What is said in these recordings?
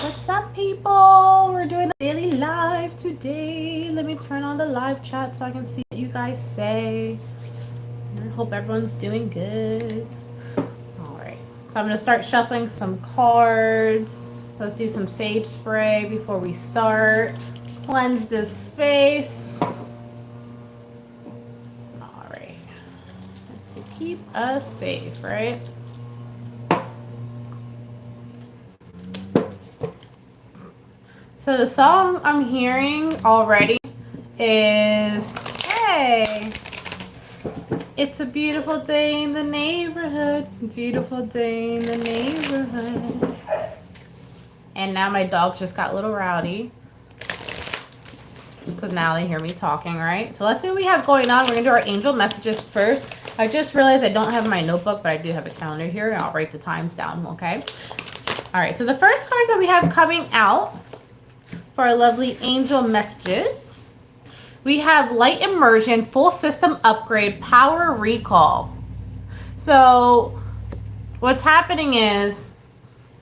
What's up, people? We're doing a daily live today. Let me turn on the live chat so I can see what you guys say. I hope everyone's doing good. All right. So I'm going to start shuffling some cards. Let's do some sage spray before we start. Cleanse this space. All right. To keep us safe, right? So the song I'm hearing already is, hey, it's a beautiful day in the neighborhood. Beautiful day in the neighborhood. And now my dogs just got a little rowdy because now they hear me talking, right? So let's see what we have going on. We're going to do our angel messages first. I just realized I don't have my notebook, but I do have a calendar here, and I'll write the times down, okay? All right, so the first cards that we have coming out for our lovely angel messages, we have light immersion, full system upgrade, power recall. So what's happening is,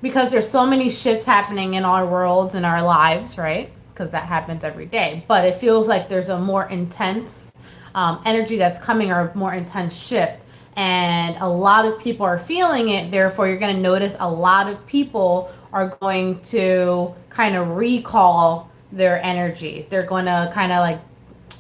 because there's so many shifts happening in our worlds and our lives, right? Because that happens every day. But it feels like there's a more intense energy that's coming, or a more intense shift. And a lot of people are feeling it. Therefore, you're going to notice a lot of people are going to kind of recall their energy. They're going to kind of like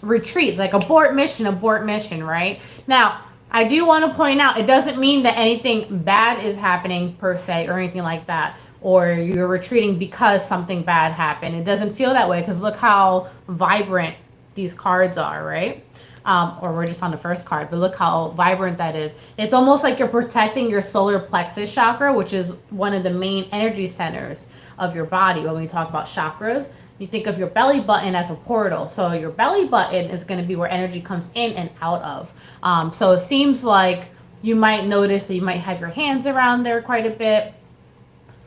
retreat, like abort mission, right? Now, I do want to point out, it doesn't mean that anything bad is happening per se or anything like that, or you're retreating because something bad happened. It doesn't feel that way because look how vibrant these cards are, right? Or we're just on the first card, but look how vibrant that is. It's almost like you're protecting your solar plexus chakra, which is one of the main energy centers of your body. When we talk about chakras, you think of your belly button as a portal. So your belly button is going to be where energy comes in and out of. So it seems like you might notice that you might have your hands around there quite a bit.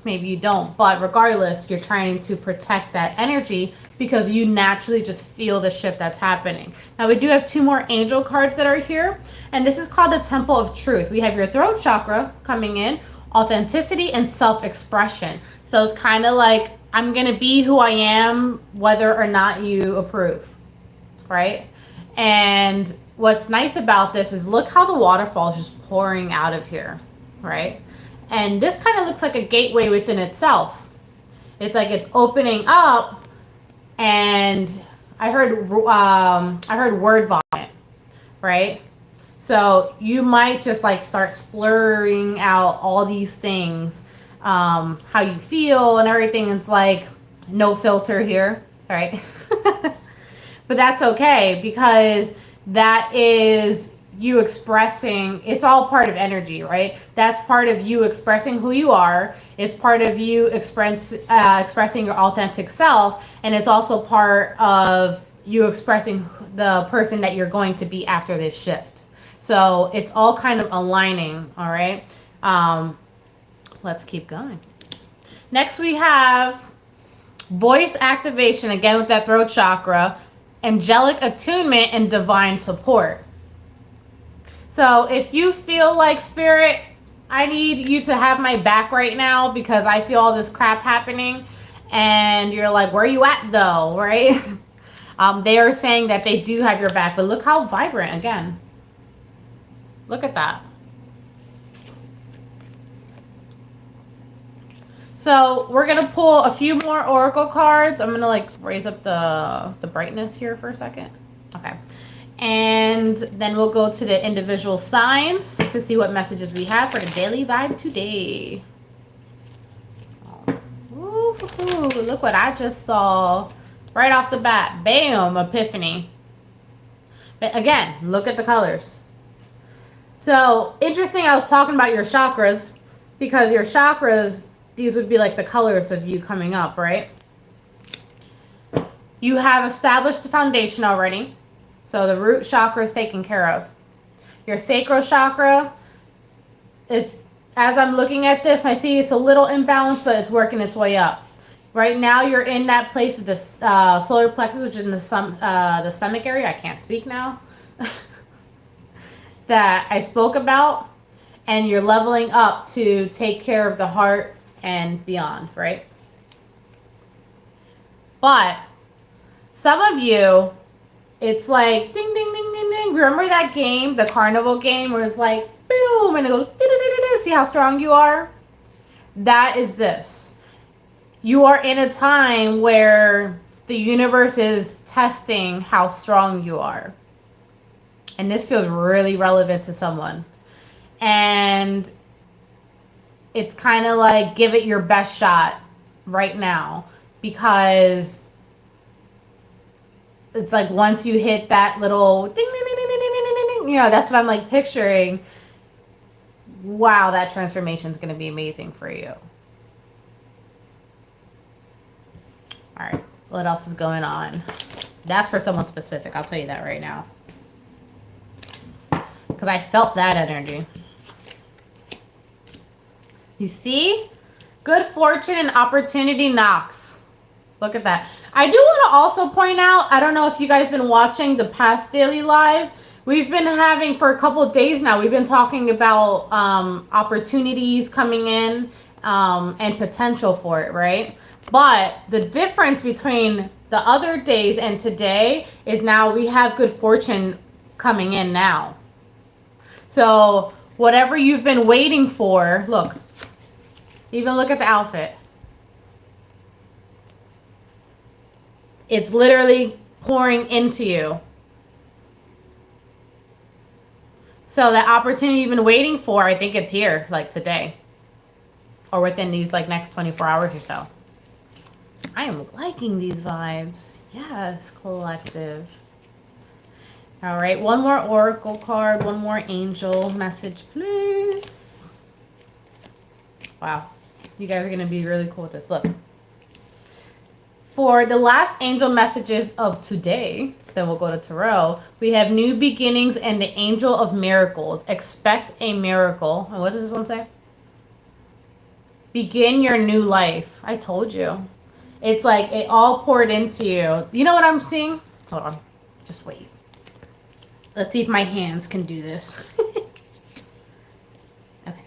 Maybe you don't, but regardless, you're trying to protect that energy because you naturally just feel the shift that's happening. Now, we do have two more angel cards that are here, and this is called the Temple of Truth. We have your throat chakra coming in, authenticity and self-expression. So it's kind of like, I'm going to be who I am, whether or not you approve, right? And what's nice about this is look how the waterfall is just pouring out of here, right? And this kind of looks like a gateway within itself. It's like it's opening up, and I heard word vomit, right? So you might just like start splurring out all these things, how you feel and everything. It's like no filter here, right? But that's okay because that is you expressing, it's all part of energy, right? That's part of you expressing who you are. It's part of you expressing your authentic self. And it's also part of you expressing the person that you're going to be after this shift. So it's all kind of aligning, all right? Let's keep going. Next we have voice activation, again with that throat chakra, angelic attunement, and divine support. So if you feel like, Spirit, I need you to have my back right now because I feel all this crap happening, and you're like, where are you at though, right? They are saying that they do have your back, but look how vibrant again. Look at that. So we're going to pull a few more oracle cards. I'm going to like raise up the brightness here for a second. Okay. And then we'll go to the individual signs to see what messages we have for the daily vibe today. Ooh, look what I just saw right off the bat. Bam, epiphany. But again, look at the colors. So interesting, I was talking about your chakras because your chakras, these would be like the colors of you coming up, right? You have established the foundation already. So the root chakra is taken care of. Your sacral chakra is, as I'm looking at this, I see it's a little imbalanced, but it's working its way up. Right now, you're in that place of the solar plexus, which is in the stomach area. I can't speak now. That I spoke about. And you're leveling up to take care of the heart and beyond, right? But some of you, it's like ding, ding, ding, ding, ding. Remember that game, the carnival game, where it's like boom, and it goes, see how strong you are? That is this. You are in a time where the universe is testing how strong you are. And this feels really relevant to someone. And it's kind of like, give it your best shot right now, because it's like once you hit that little ding, ding, ding, ding, ding, ding, ding, you know, that's what I'm like picturing. Wow, that transformation is going to be amazing for you. All right, what else is going on? That's for someone specific. I'll tell you that right now, because I felt that energy. You see? Good fortune and opportunity knocks. Look at that. I do want to also point out, I don't know if you guys been watching the past daily lives. We've been having, for a couple of days now, we've been talking about opportunities coming in and potential for it, right? But the difference between the other days and today is now we have good fortune coming in now. So whatever you've been waiting for, look, even look at the outfit. It's literally pouring into you. So that opportunity you've been waiting for, I think it's here, like today. Or within these like next 24 hours or so. I am liking these vibes. Yes, collective. All right, one more oracle card, one more angel message, please. Wow, you guys are going to be really cool with this. Look. For the last angel messages of today, then we'll go to tarot. We have new beginnings and the angel of miracles. Expect a miracle. And what does this one say? Begin your new life. I told you. It's like it all poured into you. You know what I'm seeing? Hold on. Just wait. Let's see if my hands can do this. Okay.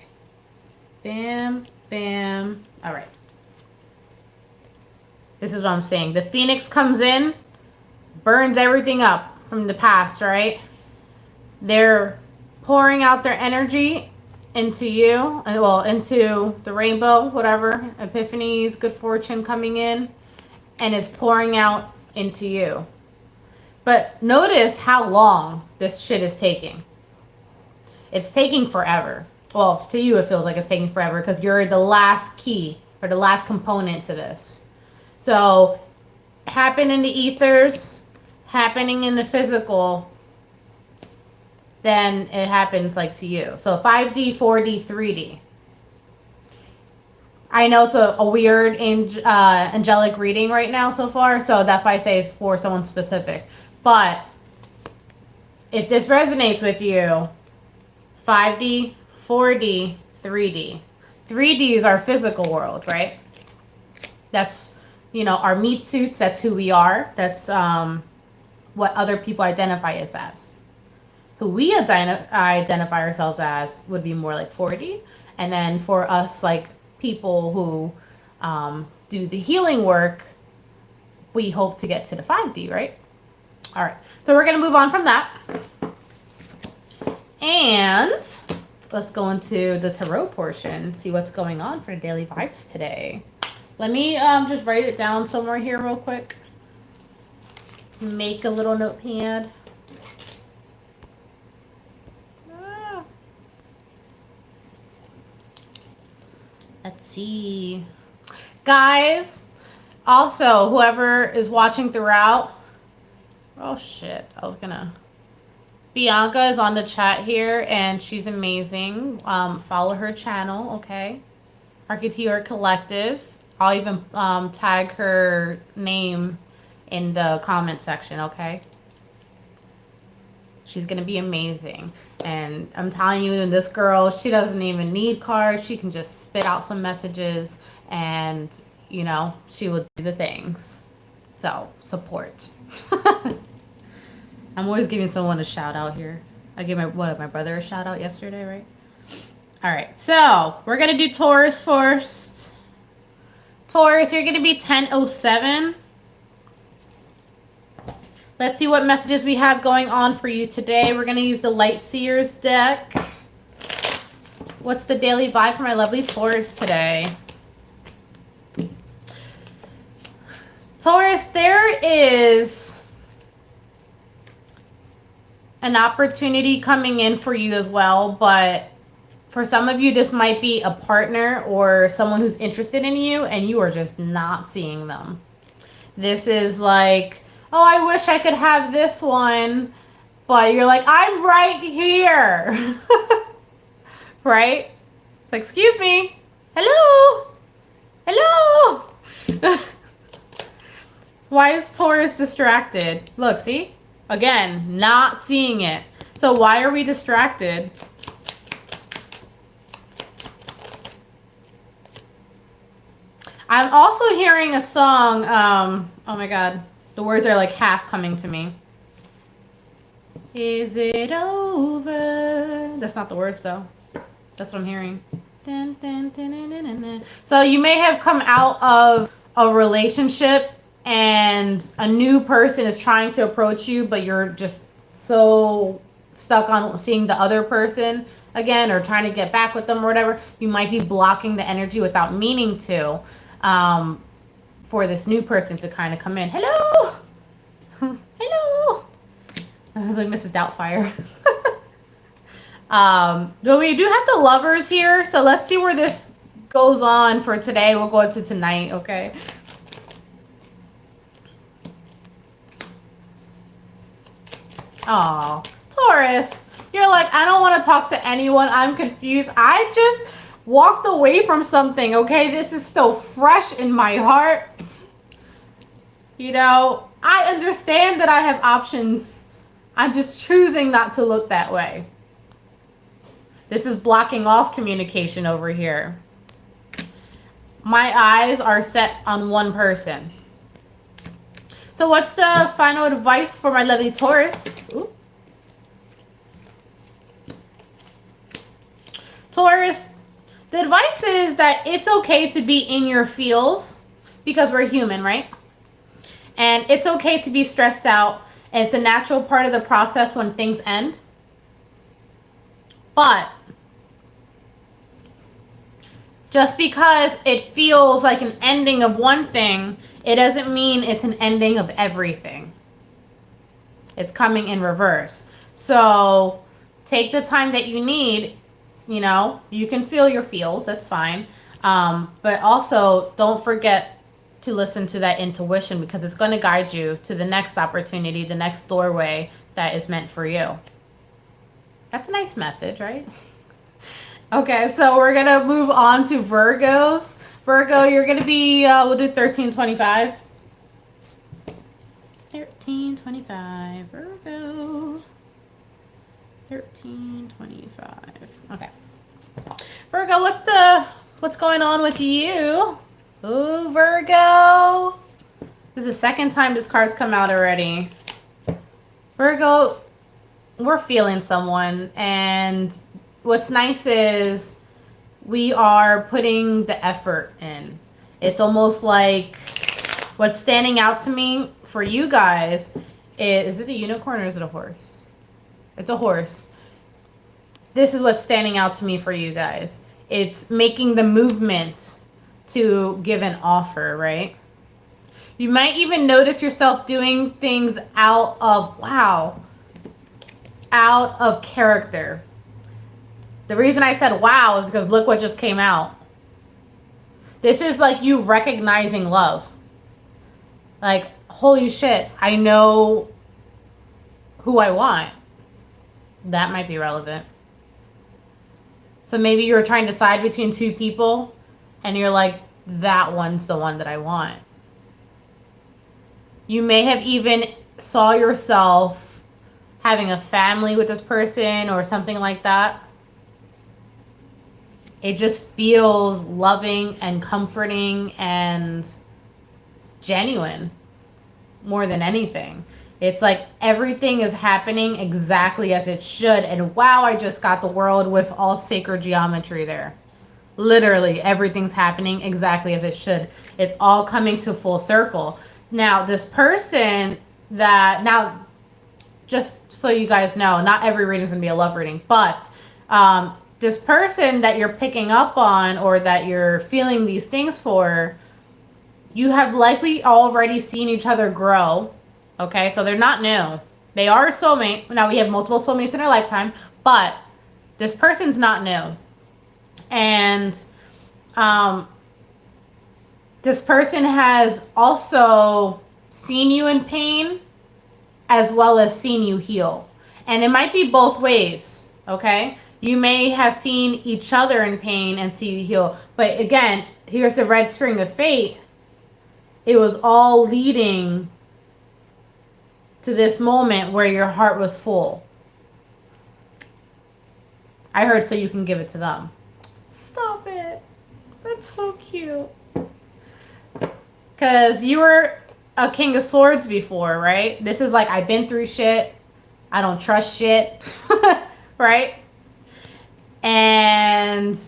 Bam, bam. All right. This is what I'm saying. The phoenix comes in, burns everything up from the past, right? They're pouring out their energy into you, well, into the rainbow, whatever, epiphanies, good fortune coming in, and it's pouring out into you. But notice how long this shit is taking. It's taking forever. Well, to you it feels like it's taking forever because you're the last key or the last component to this. So, happen in the ethers, happening in the physical, then it happens like to you. So 5D, 4D, 3D. I know it's a weird angelic reading right now so far, so that's why I say it's for someone specific. But if this resonates with you, 5D, 4D, 3D. 3D is our physical world, right? That's, you know, our meat suits. That's who we are. That's what other people identify us as. Who we identify ourselves as would be more like 4D. And then for us, like people who do the healing work, we hope to get to the 5D, right? All right. So we're going to move on from that. And let's go into the tarot portion, see what's going on for the daily vibes today. Let me just write it down somewhere here real quick. Make a little notepad. Let's see. Guys, also, whoever is watching throughout. Oh, shit. Bianca is on the chat here, and she's amazing. Follow her channel, okay? Archetype Collective. I'll even tag her name in the comment section, okay? She's going to be amazing. And I'm telling you, this girl, she doesn't even need cards. She can just spit out some messages and, you know, she will do the things. So, support. I'm always giving someone a shout out here. I gave my brother a shout out yesterday, right? All right, so we're going to do Taurus first. Taurus, you're going to be 1007. Let's see what messages we have going on for you today. We're going to use the Light Seers deck. What's the daily vibe for my lovely Taurus today? Taurus, there is an opportunity coming in for you as well, but for some of you, this might be a partner or someone who's interested in you, and you are just not seeing them. This is like, oh, I wish I could have this one, but you're like, I'm right here. Right? It's like, excuse me. Hello? Hello? Why is Taurus distracted? Look, see? Again, not seeing it. So why are we distracted? I'm also hearing a song. Oh my God. The words are like half coming to me. Is it over? That's not the words though. That's what I'm hearing. Dun, dun, dun, dun, dun, dun, dun. So you may have come out of a relationship and a new person is trying to approach you, but you're just so stuck on seeing the other person again or trying to get back with them or whatever. You might be blocking the energy without meaning to, for this new person to kind of come in. Hello. Hello. I was like Mrs. Doubtfire. But we do have the Lovers here, so let's see where this goes on for today. We'll go into tonight, okay? Oh, Taurus, you're like, I don't want to talk to anyone. I'm confused. I just walked away from something, okay? This is still fresh in my heart. You know, I understand that I have options. I'm just choosing not to look that way. This is blocking off communication over here. My eyes are set on one person. So what's the final advice for my lovely Taurus? Ooh. Taurus, the advice is that it's okay to be in your feels because we're human, right? And it's okay to be stressed out. And it's a natural part of the process when things end. But just because it feels like an ending of one thing, it doesn't mean it's an ending of everything. It's coming in reverse. So take the time that you need. You know, you can feel your feels. That's fine. But also don't forget to listen to that intuition because it's going to guide you to the next opportunity, the next doorway that is meant for you. That's a nice message, right? Okay, so we're going to move on to Virgos. Virgo, you're going to be, we'll do 1325. 1325, Virgo. 1325. Okay. Virgo, what's going on with you? Ooh, Virgo. This is the second time this card's come out already. Virgo, we're feeling someone, and what's nice is we are putting the effort in. It's almost like what's standing out to me for you guys is it a unicorn or is it a horse? It's a horse. This is what's standing out to me for you guys. It's making the movement to give an offer, right? You might even notice yourself doing things out of character. The reason I said wow is because look what just came out. This is like you recognizing love. Like, holy shit, I know who I want. That might be relevant. So maybe you're trying to decide between two people and you're like, that one's the one that I want. You may have even saw yourself having a family with this person or something like that. It just feels loving and comforting and genuine more than anything. It's like everything is happening exactly as it should. And wow, I just got the world with all sacred geometry there. Literally, everything's happening exactly as it should. It's all coming to full circle. Now, this person that now, just so you guys know, not every reading is going to be a love reading, but this person that you're picking up on or that you're feeling these things for, you have likely already seen each other grow. Okay, so they're not new. They are a soulmate. Now, we have multiple soulmates in our lifetime, but this person's not new. And this person has also seen you in pain as well as seen you heal. And it might be both ways, okay? You may have seen each other in pain and see you heal. But again, here's the red string of fate. It was all leading to this moment where your heart was full. I heard so you can give it to them. Stop it. That's so cute. Because you were a King of Swords before, right? This is like, I've been through shit. I don't trust shit. Right? And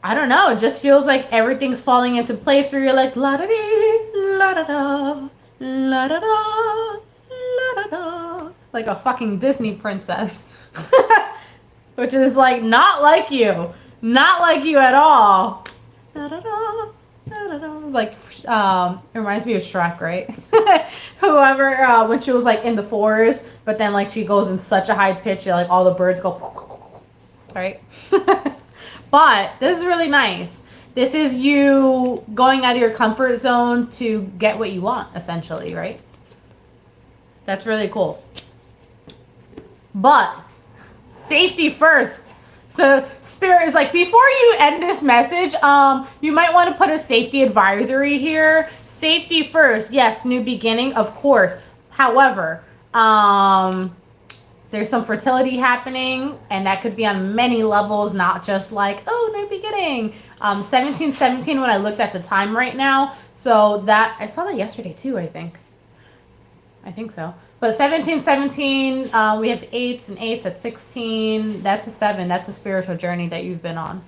I don't know. It just feels like everything's falling into place where you're like, la-da-dee, la-da-da, la-da-da, la-da-da. Like a fucking Disney princess. Which is like, not like you. Not like you at all. Da-da-da. Like, it reminds me of Shrek, right? Whoever, when she was like in the forest, but then like she goes in such a high pitch, like all the birds go, right? But this is really nice. This is you going out of your comfort zone to get what you want, essentially, right? That's really cool. But safety first. The spirit is like, before you end this message, you might want to put a safety advisory here. Safety first. Yes, new beginning, of course. However, there's some fertility happening, and that could be on many levels, not just like, oh, new beginning. 1717 when I looked at the time right now. So that, I saw that yesterday too, I think. I think so. But 1717, we have the 8s and 8s at 16. That's a 7. That's a spiritual journey that you've been on.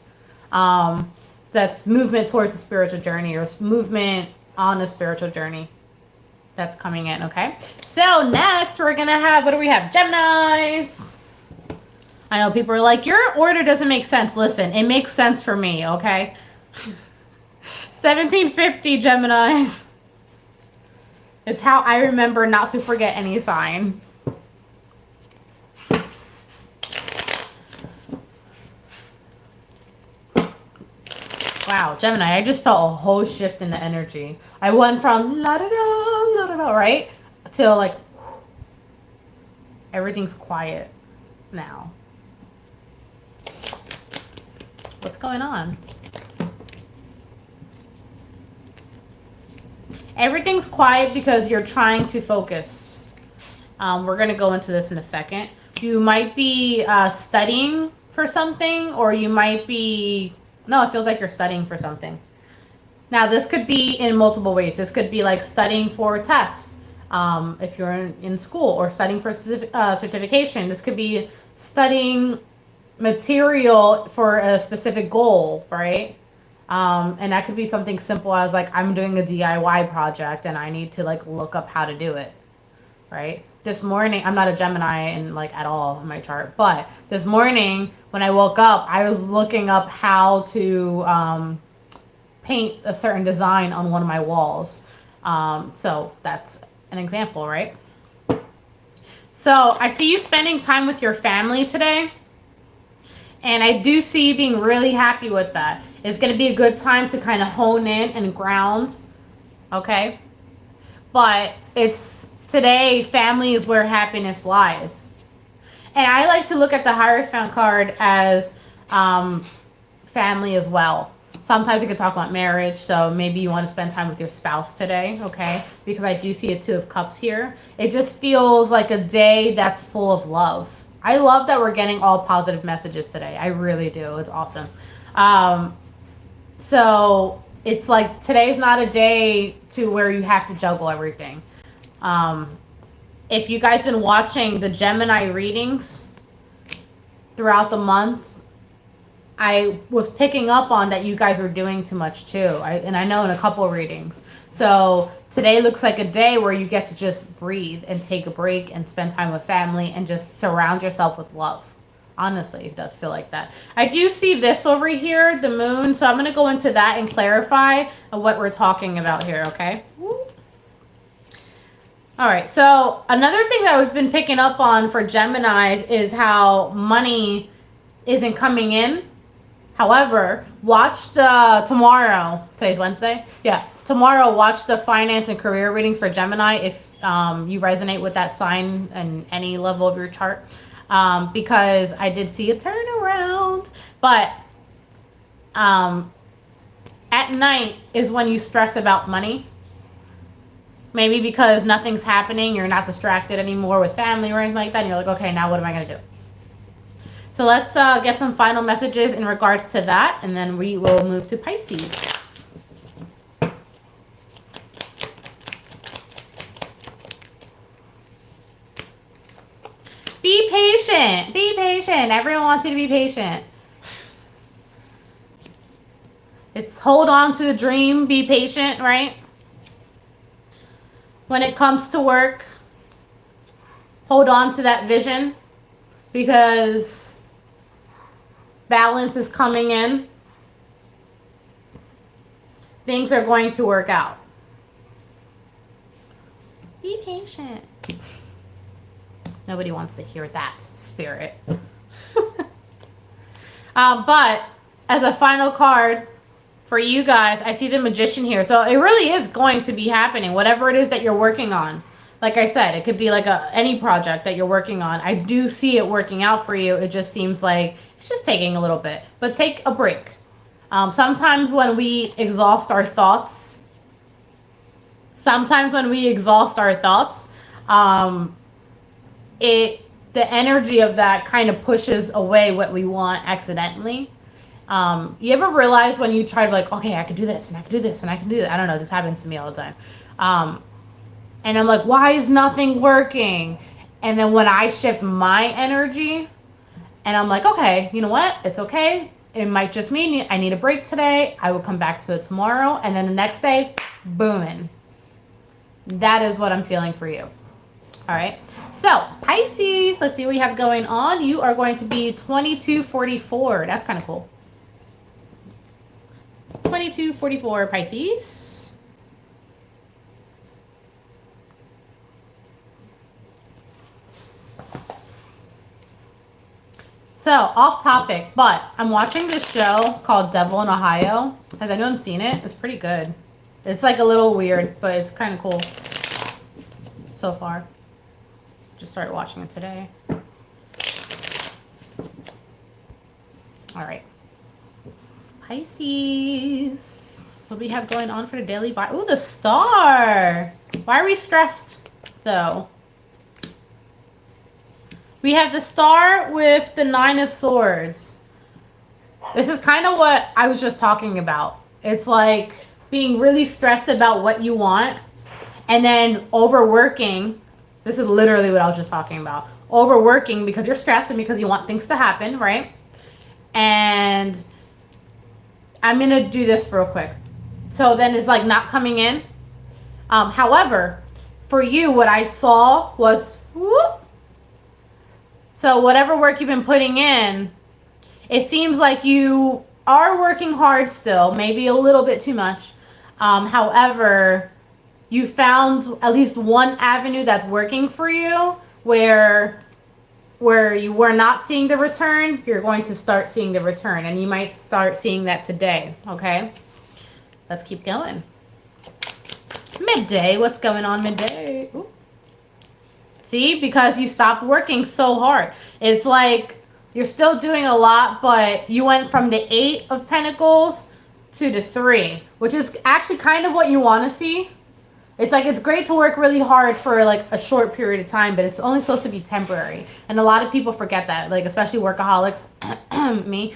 That's movement towards a spiritual journey or movement on a spiritual journey. That's coming in, okay? So next we're going to have, what do we have? Geminis. I know people are like, your order doesn't make sense. Listen, it makes sense for me, okay? 1750 Geminis. It's how I remember not to forget any sign. Wow, Gemini, I just felt a whole shift in the energy. I went from la-da-da, right? Till like, everything's quiet now. What's going on? Everything's quiet because you're trying to focus. We're going to go into this in a second. You might be studying for something, or you might be... No, it feels like you're studying for something. Now, this could be in multiple ways. This could be like studying for a test, if you're in school, or studying for certification. This could be studying material for a specific goal, right? And that could be something simple as like, I'm doing a DIY project and I need to like look up how to do it, right? This morning, I'm not a Gemini in like at all in my chart, but this morning when I woke up, I was looking up how to paint a certain design on one of my walls. So that's an example, right? So I see you spending time with your family today. And I do see you being really happy with that. It's going to be a good time to kind of hone in and ground. Okay? But it's today, family is where happiness lies. And I like to look at the Hierophant card as family as well. Sometimes you could talk about marriage, so maybe you want to spend time with your spouse today, okay? Because I do see a 2 of Cups here. It just feels like a day that's full of love. I love that we're getting all positive messages today. I really do. It's awesome. So it's like today's not a day to where you have to juggle everything. If you guys been watching the Gemini readings throughout the month, I was picking up on that you guys were doing too much too. And I know in a couple of readings. So today looks like a day where you get to just breathe and take a break and spend time with family and just surround yourself with love. Honestly, it does feel like that. I do see this over here, the moon. So I'm going to go into that and clarify what we're talking about here, okay? All right, so another thing that we've been picking up on for Geminis is how money isn't coming in. However, watch tomorrow. Today's Wednesday? Yeah. Tomorrow, watch the finance and career readings for Gemini if you resonate with that sign and any level of your chart. Because I did see a turnaround. But at night is when you stress about money. Maybe because nothing's happening, you're not distracted anymore with family or anything like that. And you're like, okay, now what am I going to do? So let's get some final messages in regards to that. And then we will move to Pisces. Be patient. Be patient. Everyone wants you to be patient. It's hold on to the dream. Be patient, right? When it comes to work, hold on to that vision because balance is coming in. Things are going to work out. Be patient. Nobody wants to hear that, spirit. But as a final card for you guys, I see the Magician here. So it really is going to be happening, whatever it is that you're working on. Like I said, it could be like any project that you're working on. I do see it working out for you. It just seems like it's just taking a little bit. But take a break. Sometimes when we exhaust our thoughts, the energy of that kind of pushes away what we want accidentally. You ever realize when you try to like, okay, I could do this and I could do this and I can do that. I don't know. This happens to me all the time. And I'm like, why is nothing working? And then when I shift my energy and I'm like, okay, you know what? It's okay. It might just mean I need a break today. I will come back to it tomorrow. And then the next day, booming. That is what I'm feeling for you. All right. So Pisces, let's see what we have going on. You are going to be 2244. That's kind of cool. 2244 Pisces. So, off topic, but I'm watching this show called Devil in Ohio. Has anyone seen it? It's pretty good. It's like a little weird, but it's kind of cool so far. Just started watching it today. All right. Pisces. What do we have going on for the daily vibe? Ooh, the star. Why are we stressed, though? We have the star with the 9 of Swords. This is kind of what I was just talking about. It's like being really stressed about what you want and then overworking. This is literally what I was just talking about. Overworking because you're stressed and because you want things to happen, right? And I'm going to do this real quick. So then it's like not coming in. However, for you, what I saw was, whoop. So whatever work you've been putting in, it seems like you are working hard still, maybe a little bit too much. However, you found at least one avenue that's working for you where you were not seeing the return, you're going to start seeing the return. And you might start seeing that today, okay? Let's keep going. Midday, what's going on midday? Ooh. See, because you stopped working so hard. It's like you're still doing a lot, but you went from the 8 of Pentacles to the 3, which is actually kind of what you want to see. It's like it's great to work really hard for like a short period of time, but it's only supposed to be temporary. And a lot of people forget that, like especially workaholics, me.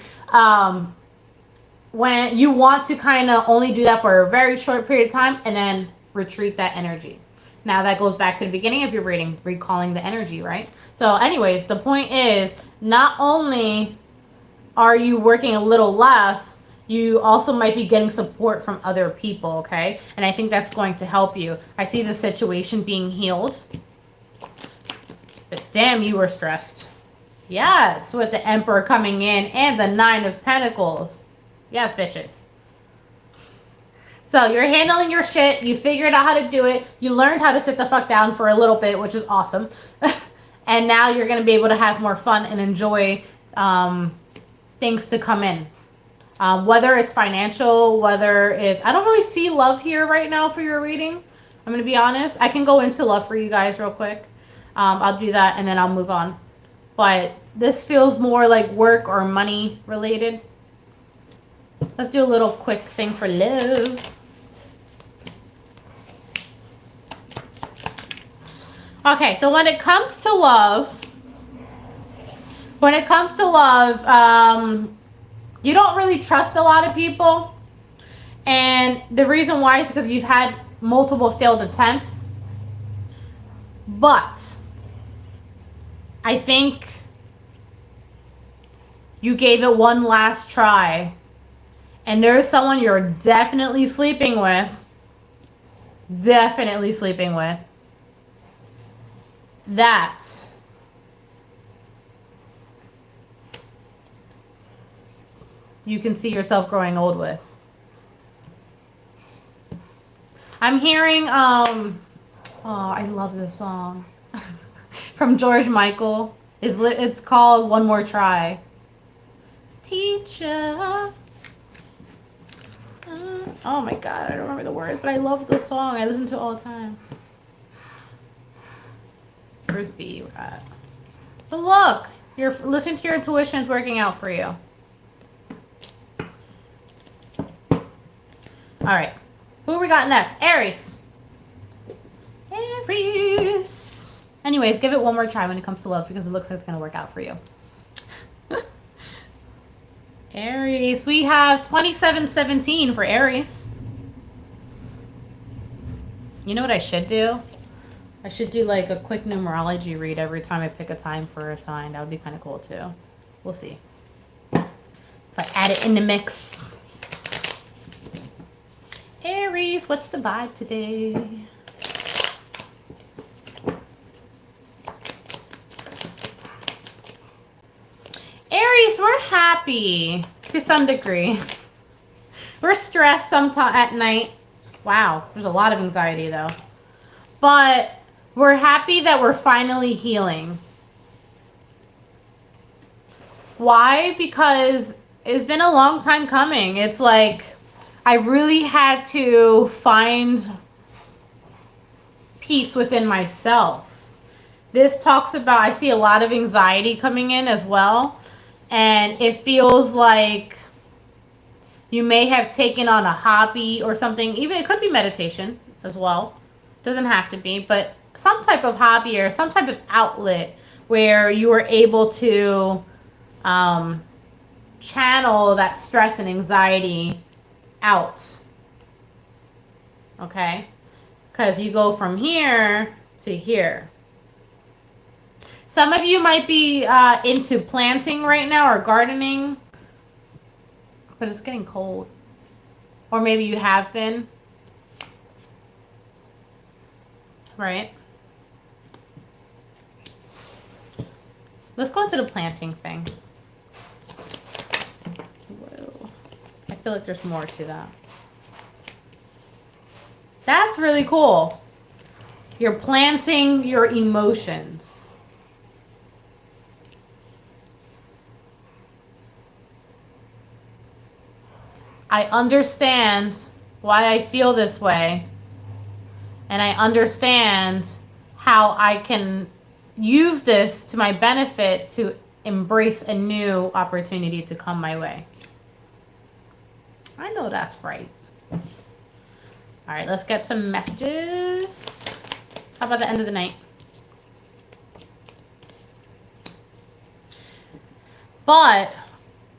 When you want to kind of only do that for a very short period of time and then retreat that energy. Now that goes back to the beginning of your reading, recalling the energy, right? So anyways, the point is not only are you working a little less, you also might be getting support from other people, okay? And I think that's going to help you. I see the situation being healed. But damn, you were stressed. Yes, with the Emperor coming in and the Nine of Pentacles. Yes, bitches. So you're handling your shit. You figured out how to do it. You learned how to sit the fuck down for a little bit, which is awesome. And now you're going to be able to have more fun and enjoy things to come in. Whether it's financial, whether it's... I don't really see love here right now for your reading. I'm going to be honest. I can go into love for you guys real quick. I'll do that and then I'll move on. But this feels more like work or money related. Let's do a little quick thing for love. Okay, so when it comes to love, you don't really trust a lot of people. And the reason why is because you've had multiple failed attempts. But I think you gave it one last try. And there's someone you're definitely sleeping with. Definitely sleeping with. That you can see yourself growing old with. I'm hearing, oh, I love this song. From George Michael. It's called One More Try. Teacher. Oh my God, I don't remember the words, but I love the song. I listen to it all the time. Where's B at? But look, you're listening to your intuition. It's working out for you. All right. Who we got next? Aries. Aries. Anyways, give it one more try when it comes to love because it looks like it's going to work out for you. Aries. We have 2717 for Aries. You know what I should do? I should do like a quick numerology read every time I pick a time for a sign. That would be kind of cool too. We'll see. If I add it in the mix. Aries, what's the vibe today? Aries, we're happy to some degree. We're stressed sometimes at night. Wow, there's a lot of anxiety though. But we're happy that we're finally healing. Why? Because it's been a long time coming. It's like I really had to find peace within myself. This talks about, I see a lot of anxiety coming in as well. And it feels like you may have taken on a hobby or something. Even it could be meditation as well. Doesn't have to be, but some type of hobby or some type of outlet where you were able to channel that stress and anxiety out. Okay? Because you go from here to here. Some of you might be into planting right now or gardening, but it's getting cold. Or maybe you have been. Right? Let's go into the planting thing. Whoa. I feel like there's more to that. That's really cool. You're planting your emotions. I understand why I feel this way. And I understand how I can use this to my benefit to embrace a new opportunity to come my way. I know that's right. All right, let's get some messages. How about the end of the night? But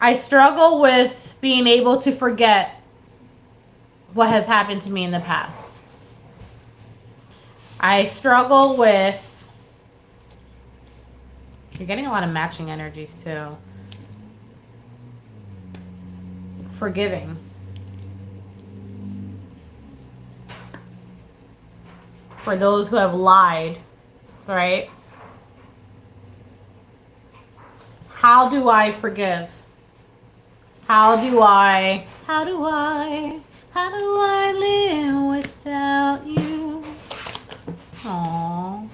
I struggle with being able to forget what has happened to me in the past. I struggle with... You're getting a lot of matching energies too. forgiving. For those who have lied, right? How do I forgive? How do I live without you? Aww.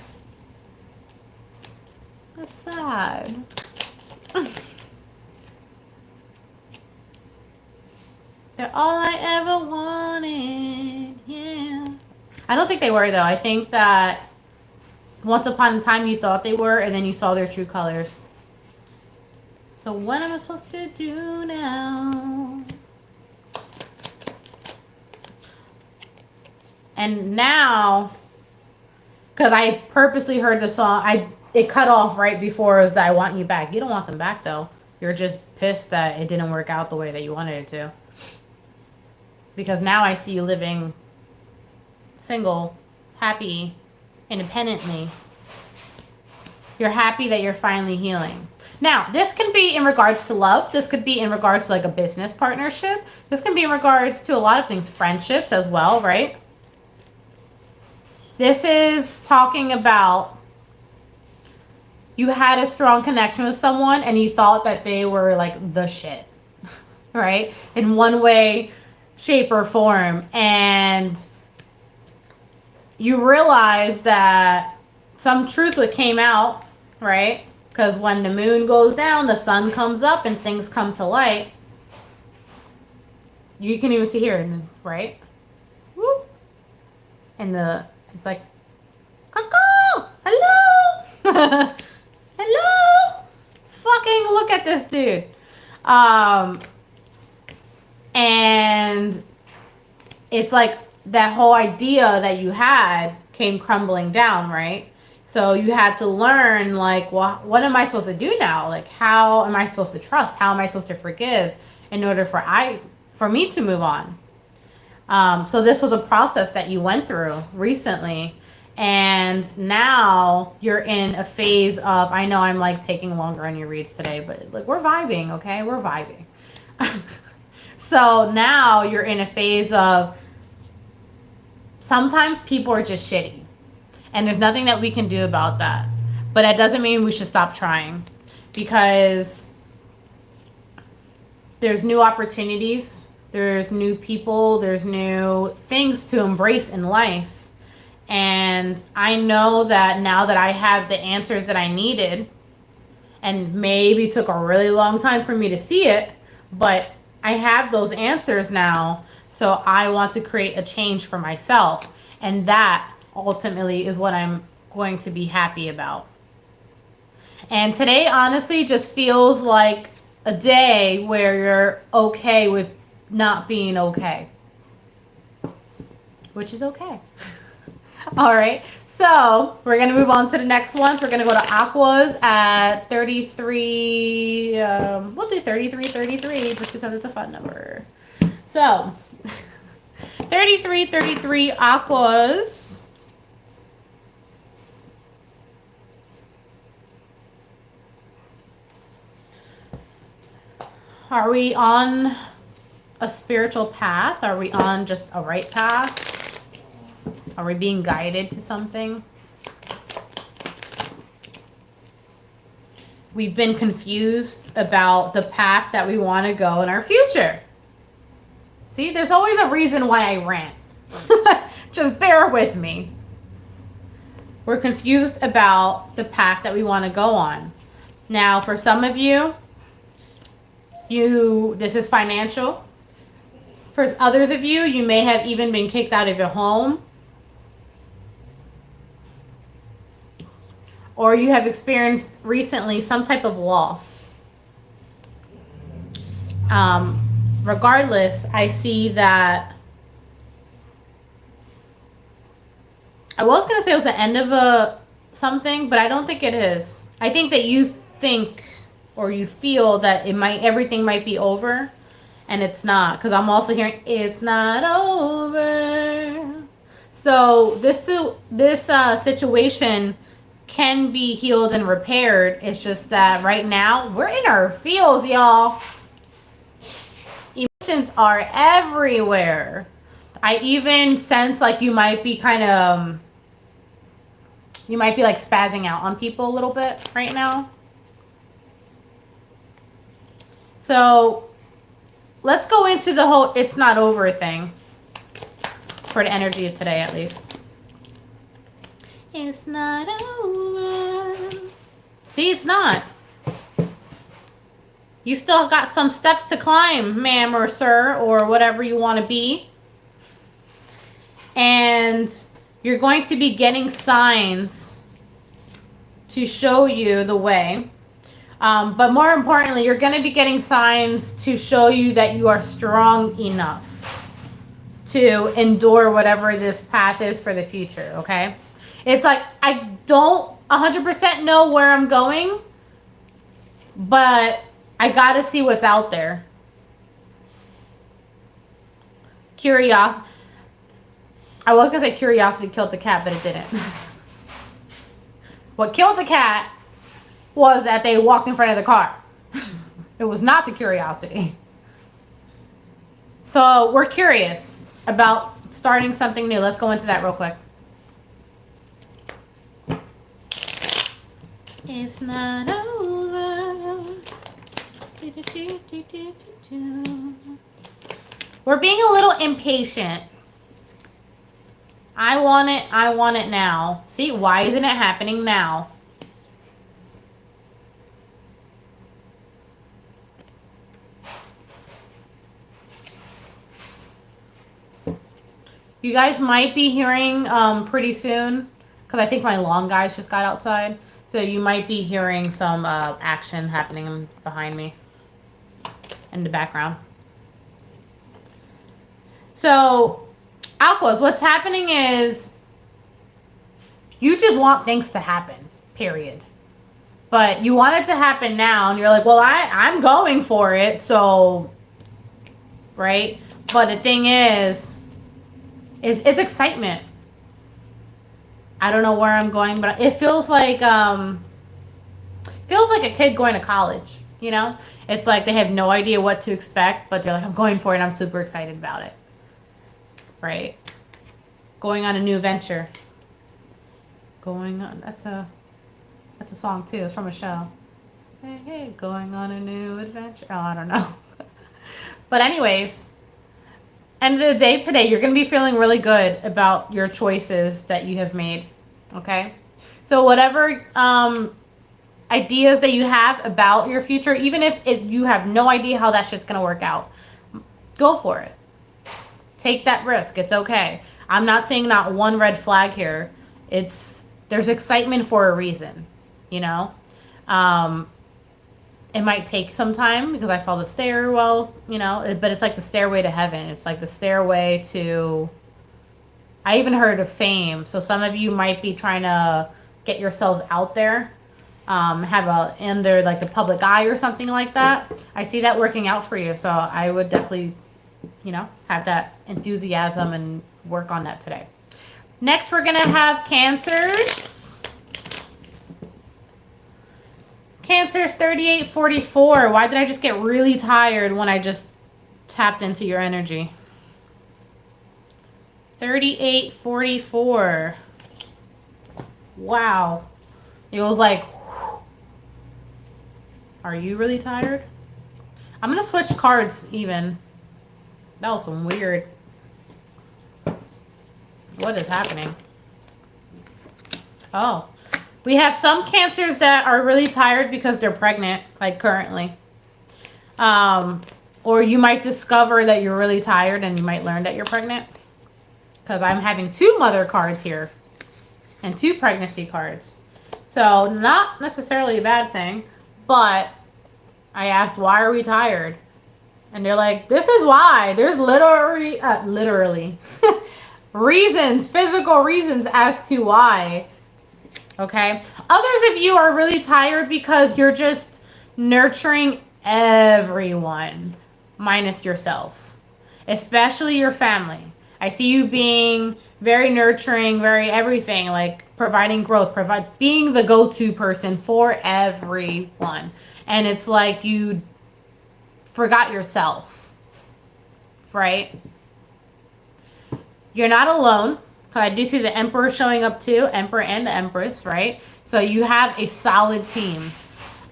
That's sad. They're all I ever wanted, yeah. I don't think they were, though. I think that once upon a time you thought they were, and then you saw their true colors. So what am I supposed to do now? And now, because I purposely heard the song, it cut off right before it was that I want you back. You don't want them back, though. You're just pissed that it didn't work out the way that you wanted it to. Because now I see you living single, happy, independently. You're happy that you're finally healing. Now, this can be in regards to love. This could be in regards to like a business partnership. This can be in regards to a lot of things, friendships as well, right? This is talking about you had a strong connection with someone and you thought that they were like the shit, right? In one way, shape, or form. And you realize that some truth came out, right? Because when the moon goes down, the sun comes up and things come to light. You can even see here, right? Whoop. And it's like, Coco, hello, hello. Fucking look at this dude. And it's like that whole idea that you had came crumbling down, right? So you had to learn, like, well, what am I supposed to do now? Like, how am I supposed to trust? How am I supposed to forgive in order for me to move on? So this was a process that you went through recently. And now you're in a phase of, I know I'm like taking longer on your reads today, but like we're vibing, okay? We're vibing. So now you're in a phase of sometimes people are just shitty. And there's nothing that we can do about that. But that doesn't mean we should stop trying. Because there's new opportunities. There's new people. There's new things to embrace in life. And I know that now that I have the answers that I needed, and maybe took a really long time for me to see it, but I have those answers now. So I want to create a change for myself. And that ultimately is what I'm going to be happy about. And today honestly just feels like a day where you're okay with not being okay, which is okay. All right, so we're gonna move on to the next one. So we're gonna go to Aquas at 33. We'll do 33 just because it's a fun number. So 33 Aquas. Are we on a spiritual path? Are we on just a right path? Are we being guided to something? We've been confused about the path that we want to go in our future. See, there's always a reason why I rant. Just bear with me. We're confused about the path that we want to go on. Now, for some of you, this is financial. For others of you, you may have even been kicked out of your home. Or you have experienced recently some type of loss. Regardless, I see that I was going to say it was the end of something, but I don't think it is. I think that you think or you feel that everything might be over, and it's not, because I'm also hearing it's not over. So this situation can be healed and repaired. It's just that right now we're in our feels, y'all. are everywhere. I even sense like you might be kind of, you might be like spazzing out on people a little bit right now. So let's go into the whole it's not over thing for the energy of today, at least. It's not over. See, it's not. You still got some steps to climb, ma'am or sir, or whatever you want to be. And you're going to be getting signs to show you the way. But more importantly, you're going to be getting signs to show you that you are strong enough to endure whatever this path is for the future, okay? It's like, I don't 100% know where I'm going, but I got to see what's out there. Curiosity. I was going to say curiosity killed the cat, but it didn't. What killed the cat was that they walked in front of the car. It was not the curiosity. So we're curious about starting something new. Let's go into that real quick. It's not over. We're being a little impatient. I want it now. See, why isn't it happening now? You guys might be hearing pretty soon, because I think my long guys just got outside. So you might be hearing some action happening behind me in the background. So, Aquas, what's happening is you just want things to happen, period. But you want it to happen now, and you're like, well, I'm going for it, so, right? But the thing is it's excitement. I don't know where I'm going, but it feels like a kid going to college, you know? It's like they have no idea what to expect, but they're like, I'm going for it, and I'm super excited about it. Right? Going on a new venture. Going on, that's a song too. It's from a show. Hey, hey, going on a new adventure. Oh, I don't know. But anyways, end of the day today, you're going to be feeling really good about your choices that you have made. Okay? So whatever ideas that you have about your future, even if you have no idea how that shit's going to work out, go for it. Take that risk. It's okay. I'm not saying not one red flag here. There's excitement for a reason, you know? It might take some time because I saw the stairwell, you know, but it's like the stairway to heaven. It's like the stairway to, I even heard of fame. So some of you might be trying to get yourselves out there, under like the public eye or something like that. I see that working out for you. So I would definitely, you know, have that enthusiasm and work on that today. Next, we're going to have Cancers. Cancers 3844. Why did I just get really tired when I just tapped into your energy? 3844. Wow. It was like, whew. Are you really tired? I'm going to switch cards even. That was some weird. What is happening? Oh. We have some Cancers that are really tired because they're pregnant, like currently. Or you might discover that you're really tired and you might learn that you're pregnant. Because I'm having 2 mother cards here. And 2 pregnancy cards. So, not necessarily a bad thing. But I asked, why are we tired? And they're like, this is why. There's literally reasons, physical reasons as to why. Okay? Others of you are really tired because you're just nurturing everyone minus yourself. Especially your family. I see you being very nurturing, very everything, like providing growth, being the go-to person for everyone. And it's like you forgot yourself. right? You're not alone. Because I do see the Emperor showing up too. Emperor and the Empress, right? So you have a solid team.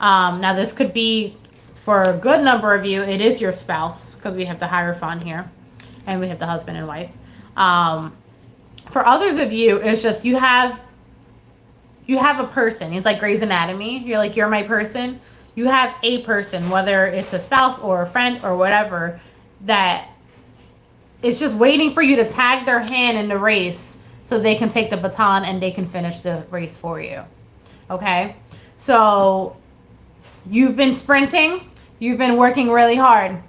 Now this could be, for a good number of you, it is your spouse. Because we have the Hierophant here. And we have the husband and wife. For others of you, it's just you have a person. It's like Grey's Anatomy. You're like, you're my person. You have a person, whether it's a spouse or a friend or whatever, that is just waiting for you to tag their hand in the race so they can take the baton and they can finish the race for you. Okay? So you've been sprinting. You've been working really hard.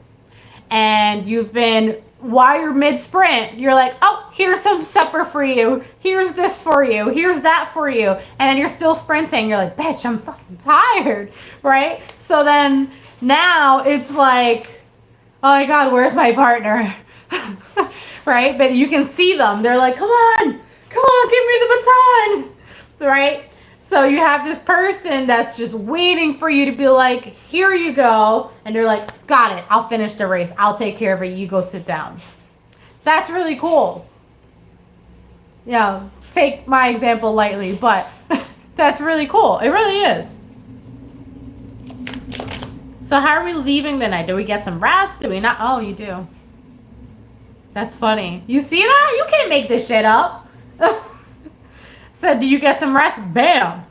And you've been, while you're mid-sprint, you're like, oh, here's some supper for you. Here's this for you. Here's that for you. And then you're still sprinting. You're like, bitch, I'm fucking tired, right? So then now it's like, oh my God, where's my partner? Right? But you can see them. They're like, come on, give me the baton, right? So you have this person that's just waiting for you to be like, here you go. And you're like, got it. I'll finish the race. I'll take care of it. You go sit down. That's really cool. Yeah, take my example lightly, but that's really cool. It really is. So how are we leaving the night? Do we get some rest? Do we not? Oh, you do. That's funny. You see that? You can't make this shit up. Said, do you get some rest? Bam.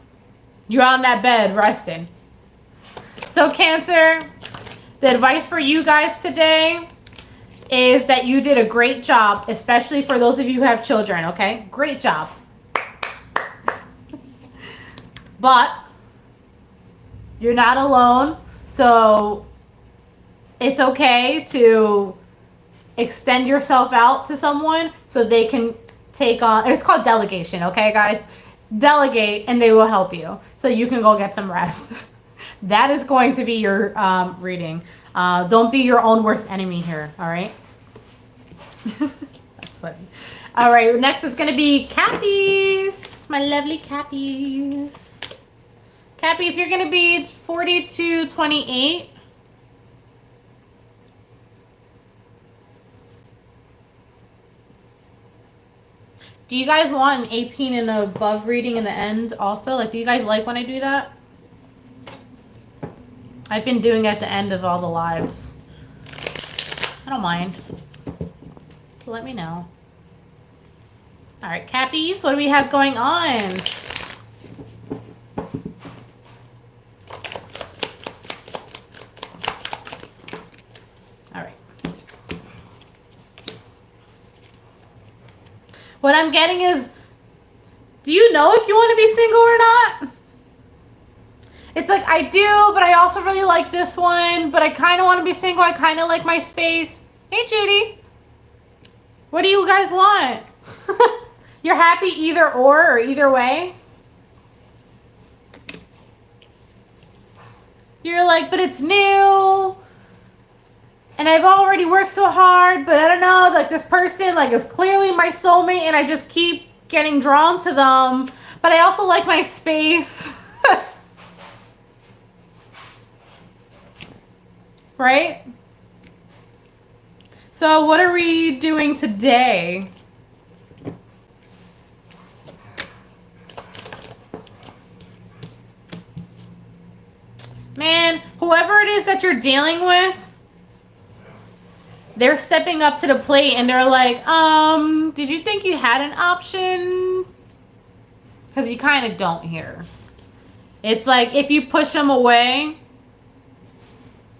You're on that bed resting. So Cancer, the advice for you guys today is that you did a great job, especially for those of you who have children, okay? Great job. But you're not alone. So it's okay to extend yourself out to someone so they can take on, it's called delegation, okay guys? Delegate and they will help you so you can go get some rest. That is going to be your reading. Don't be your own worst enemy here, all right? That's funny. All right, next is going to be Cappies, my lovely Cappies. Cappies, you're going to be 4228. Do you guys want an 18 and above reading in the end also? Like, do you guys like when I do that? I've been doing it at the end of all the lives. I don't mind. Let me know. All right, Cappies, what do we have going on? All right. What I'm getting is, do you know if you want to be single or not? It's like, I do, but I also really like this one, but I kind of want to be single. I kind of like my space. Hey, Judy. What do you guys want? You're happy either or either way? You're like, but it's new. And I've already worked so hard, but I don't know, like this person like is clearly my soulmate and I just keep getting drawn to them. But I also like my space. Right? So what are we doing today? Man, whoever it is that you're dealing with, they're stepping up to the plate and they're like, did you think you had an option? Because you kind of don't here. It's like if you push them away,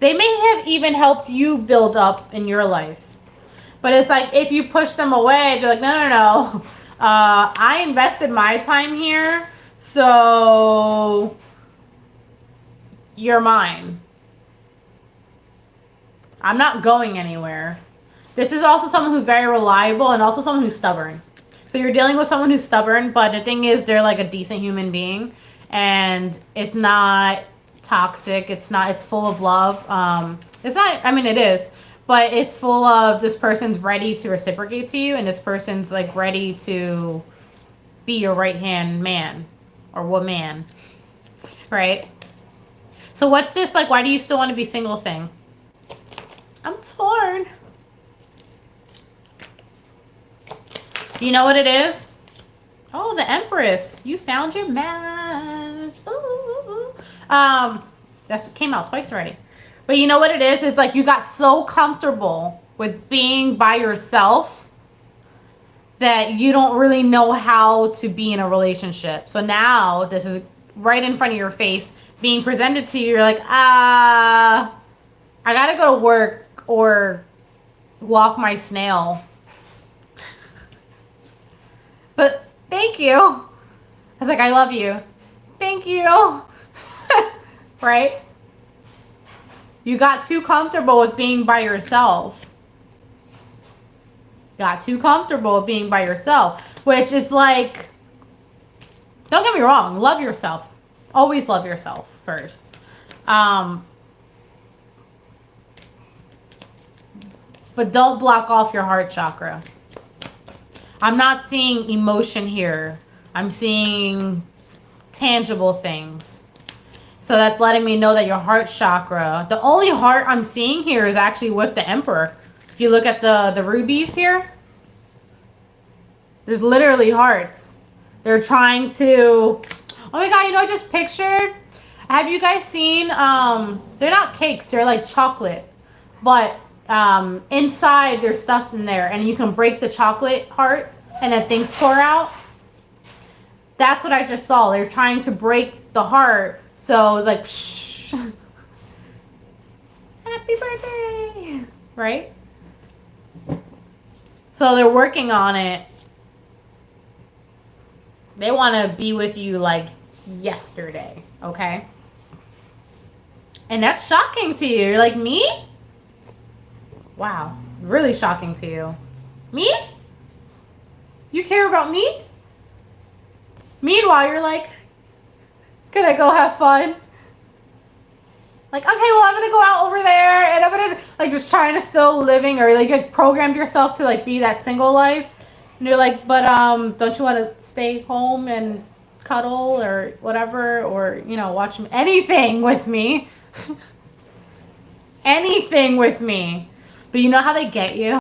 they may have even helped you build up in your life. But it's like if you push them away, they're like, no. I invested my time here, so you're mine. I'm not going anywhere. This is also someone who's very reliable and also someone who's stubborn. So you're dealing with someone who's stubborn, but the thing is they're like a decent human being. And it's not toxic. It's full of love. It's not, I mean, it is. But it's full of this person's ready to reciprocate to you. And this person's like ready to be your right-hand man or woman. Right? So what's this like, why do you still want to be single thing? I'm torn. You know what it is? Oh, the Empress. You found your match. Ooh. That came out twice already. But you know what it is? It's like you got so comfortable with being by yourself that you don't really know how to be in a relationship. So now this is right in front of your face being presented to you. You're like, I gotta go to work or walk my snail. But thank you. I was like, I love you. Thank you. Right? You got too comfortable with being by yourself. Got too comfortable with being by yourself. Which is like, don't get me wrong, love yourself. Always love yourself first. But don't block off your heart chakra. I'm not seeing emotion here. I'm seeing tangible things. So that's letting me know that your heart chakra, the only heart I'm seeing here is actually with the Emperor. If you look at the rubies here, there's literally hearts. They're trying to, oh my God, you know, I just pictured, have you guys seen, they're not cakes, they're like chocolate, but inside they're stuffed in there and you can break the chocolate heart and then things pour out. That's what I just saw. They're trying to break the heart. So it's like, shh. Happy birthday, right? So they're working on it. They want to be with you like yesterday, okay? And that's shocking to you. You're like, me? Wow, really shocking to you. Me? You care about me? Meanwhile, you're like, can I go have fun? Like, okay, well, I'm gonna go out over there and I'm gonna, like, just trying to still living, or like you programmed yourself to like be that single life. And you're like, but don't you want to stay home and cuddle or whatever, or, you know, watch anything with me? Anything with me. But you know how they get you?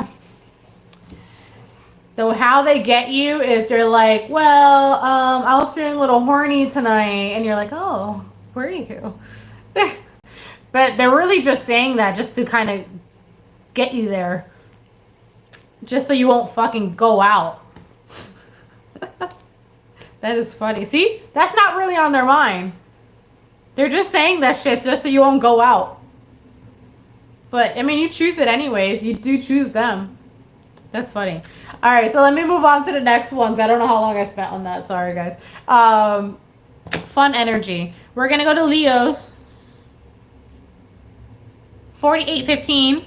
So how they get you is they're like, well, I was feeling a little horny tonight. And you're like, oh, were you? But they're really just saying that just to kind of get you there. Just so you won't fucking go out. That is funny. See? That's not really on their mind. They're just saying that shit just so you won't go out. But, I mean, you choose it anyways. You do choose them. That's funny. All right, so let me move on to the next ones. I don't know how long I spent on that. Sorry, guys. Fun energy. We're going to go to Leo's. 4815.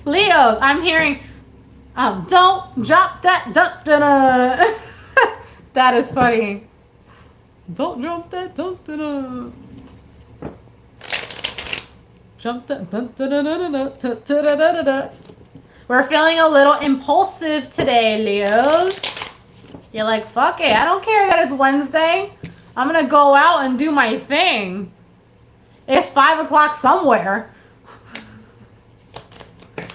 Leo, I'm hearing, don't drop that, dun-dun-dun. That is funny. Don't jump that, dun-dun-dun. Jump that, dun-dun-dun-dun-dun-dun-dun-dun. We're feeling a little impulsive today, Leos. You're like, fuck it, I don't care that it's Wednesday. I'm gonna go out and do my thing. It's 5 o'clock somewhere.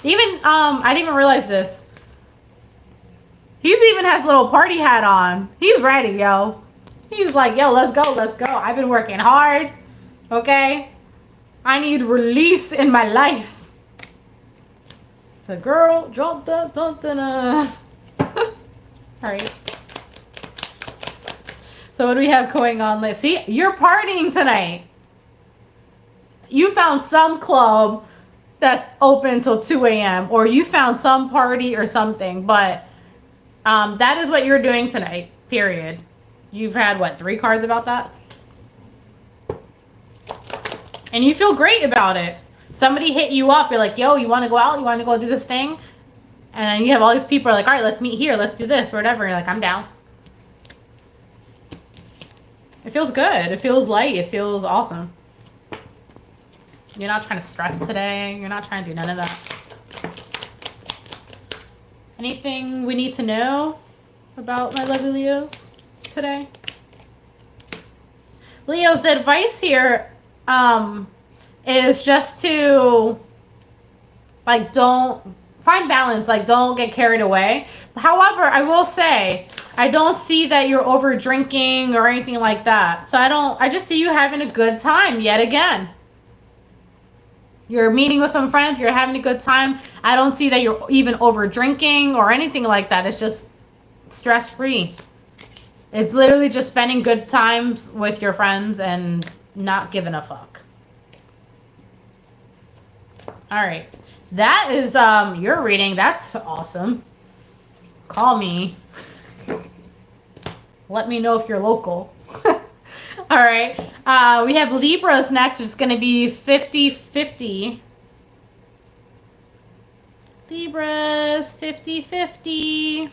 Even, I didn't even realize this. He's even has a little party hat on. He's ready, yo. He's like, yo, let's go, let's go. I've been working hard, okay? I need release in my life. So, girl, drop that, dun-dun-dun. All right. So what do we have going on? Let's see, you're partying tonight. You found some club that's open till 2 a.m. or you found some party or something, but that is what you're doing tonight, period. You've had, what, 3 cards about that? And you feel great about it. Somebody hit you up, you're like, yo, you want to go out? You want to go do this thing? And then you have all these people are like, all right, let's meet here. Let's do this, or whatever. You're like, I'm down. It feels good. It feels light. It feels awesome. You're not trying to stress today. You're not trying to do none of that. Anything we need to know about my lovely Leos today? Leos, the advice here is just to Like, don't find balance. Like, don't get carried away. However, I will say, I don't see that you're over drinking or anything like that. So I just see you having a good time yet again. You're meeting with some friends, you're having a good time. I don't see that you're even over drinking or anything like that. It's just stress-free. It's literally just spending good times with your friends and not giving a fuck. All right. That is your reading. That's awesome. Call me. Let me know if you're local. All right. We have Libras next. It's going to be 50-50. Libras, 50-50.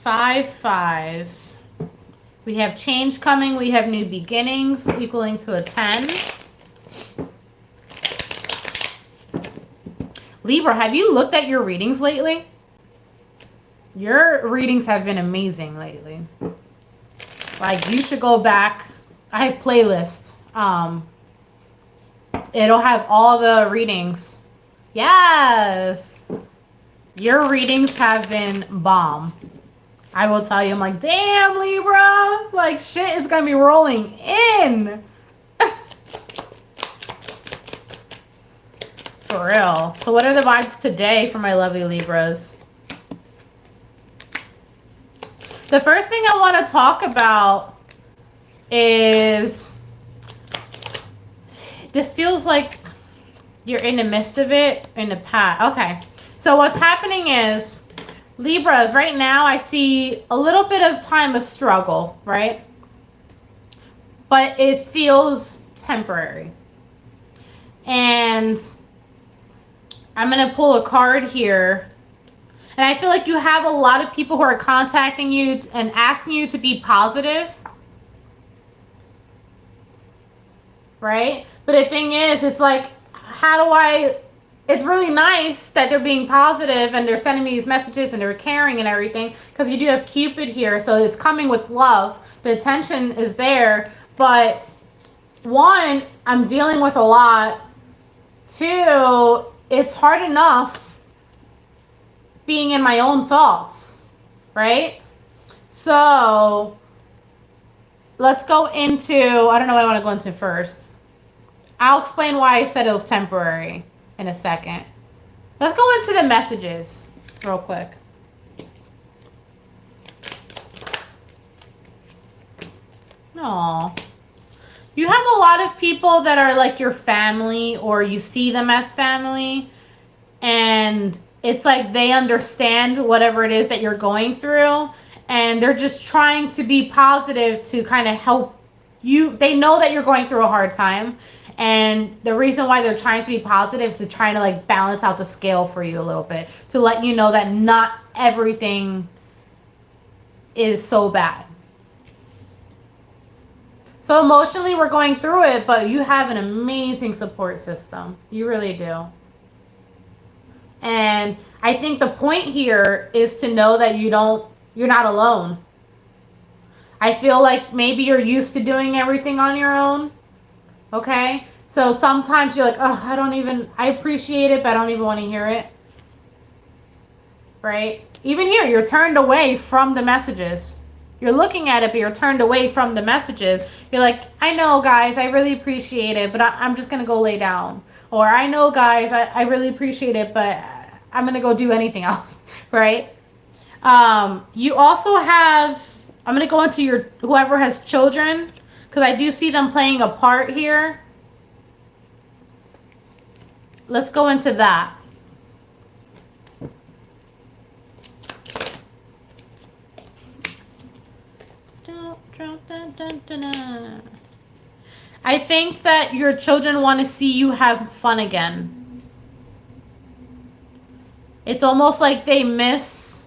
5-5. We have change coming. We have new beginnings equaling to a 10. Libra, have you looked at your readings lately? Your readings have been amazing lately. Like, you should go back. I have playlist. It'll have all the readings. Yes. Your readings have been bomb. I will tell you, I'm like, damn, Libra. Like, shit is going to be rolling in. For real. So what are the vibes today for my lovely Libras? The first thing I want to talk about is this feels like you're in the midst of it in the past. Okay. So what's happening is Libras, right now I see a little bit of time of struggle, right? But it feels temporary. And I'm going to pull a card here. And I feel like you have a lot of people who are contacting you and asking you to be positive. Right? But the thing is, it's like, how do I... It's really nice that they're being positive and they're sending me these messages and they're caring and everything. Because you do have Cupid here. So it's coming with love. The attention is there. But one, I'm dealing with a lot. Two, it's hard enough being in my own thoughts, right? So let's go into, I don't know what I want to go into first. I'll explain why I said it was temporary in a second. Let's go into the messages real quick. Aww. You have a lot of people that are like your family, or you see them as family, and it's like they understand whatever it is that you're going through, and they're just trying to be positive to kind of help you. They know that you're going through a hard time, and the reason why they're trying to be positive is to try to like balance out the scale for you a little bit, to let you know that not everything is so bad. So emotionally, we're going through it, but you have an amazing support system. You really do. And I think the point here is to know that you're not alone. I feel like maybe you're used to doing everything on your own. Okay? So sometimes you're like, oh, I appreciate it, but I don't even want to hear it. Right? Even here, you're turned away from the messages. You're looking at it, but you're turned away from the messages. You're like, I know, guys, I really appreciate it, but I'm just going to go lay down. Or I know, guys, I really appreciate it, but I'm going to go do anything else, right? You also have, I'm going to go into whoever has children, because I do see them playing a part here. Let's go into that. I think that your children want to see you have fun again. It's almost like they miss...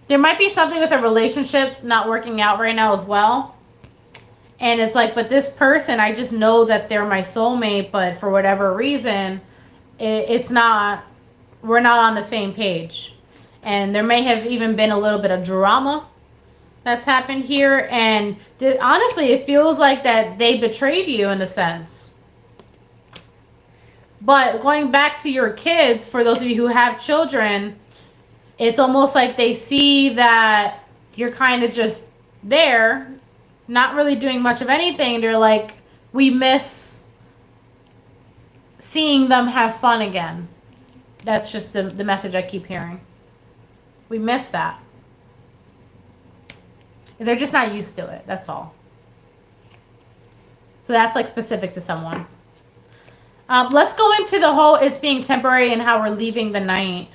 There might be something with a relationship not working out right now as well. And it's like, but this person, I just know that they're my soulmate, but for whatever reason, it's not... We're not on the same page. And there may have even been a little bit of drama that's happened here, and honestly, it feels like that they betrayed you in a sense. But going back to your kids, for those of you who have children, it's almost like they see that you're kind of just there, not really doing much of anything. They're like, we miss seeing them have fun again. That's just the message I keep hearing. We miss that. They're just not used to it. That's all. So that's like specific to someone. Let's go into the whole it's being temporary and how we're leaving the night.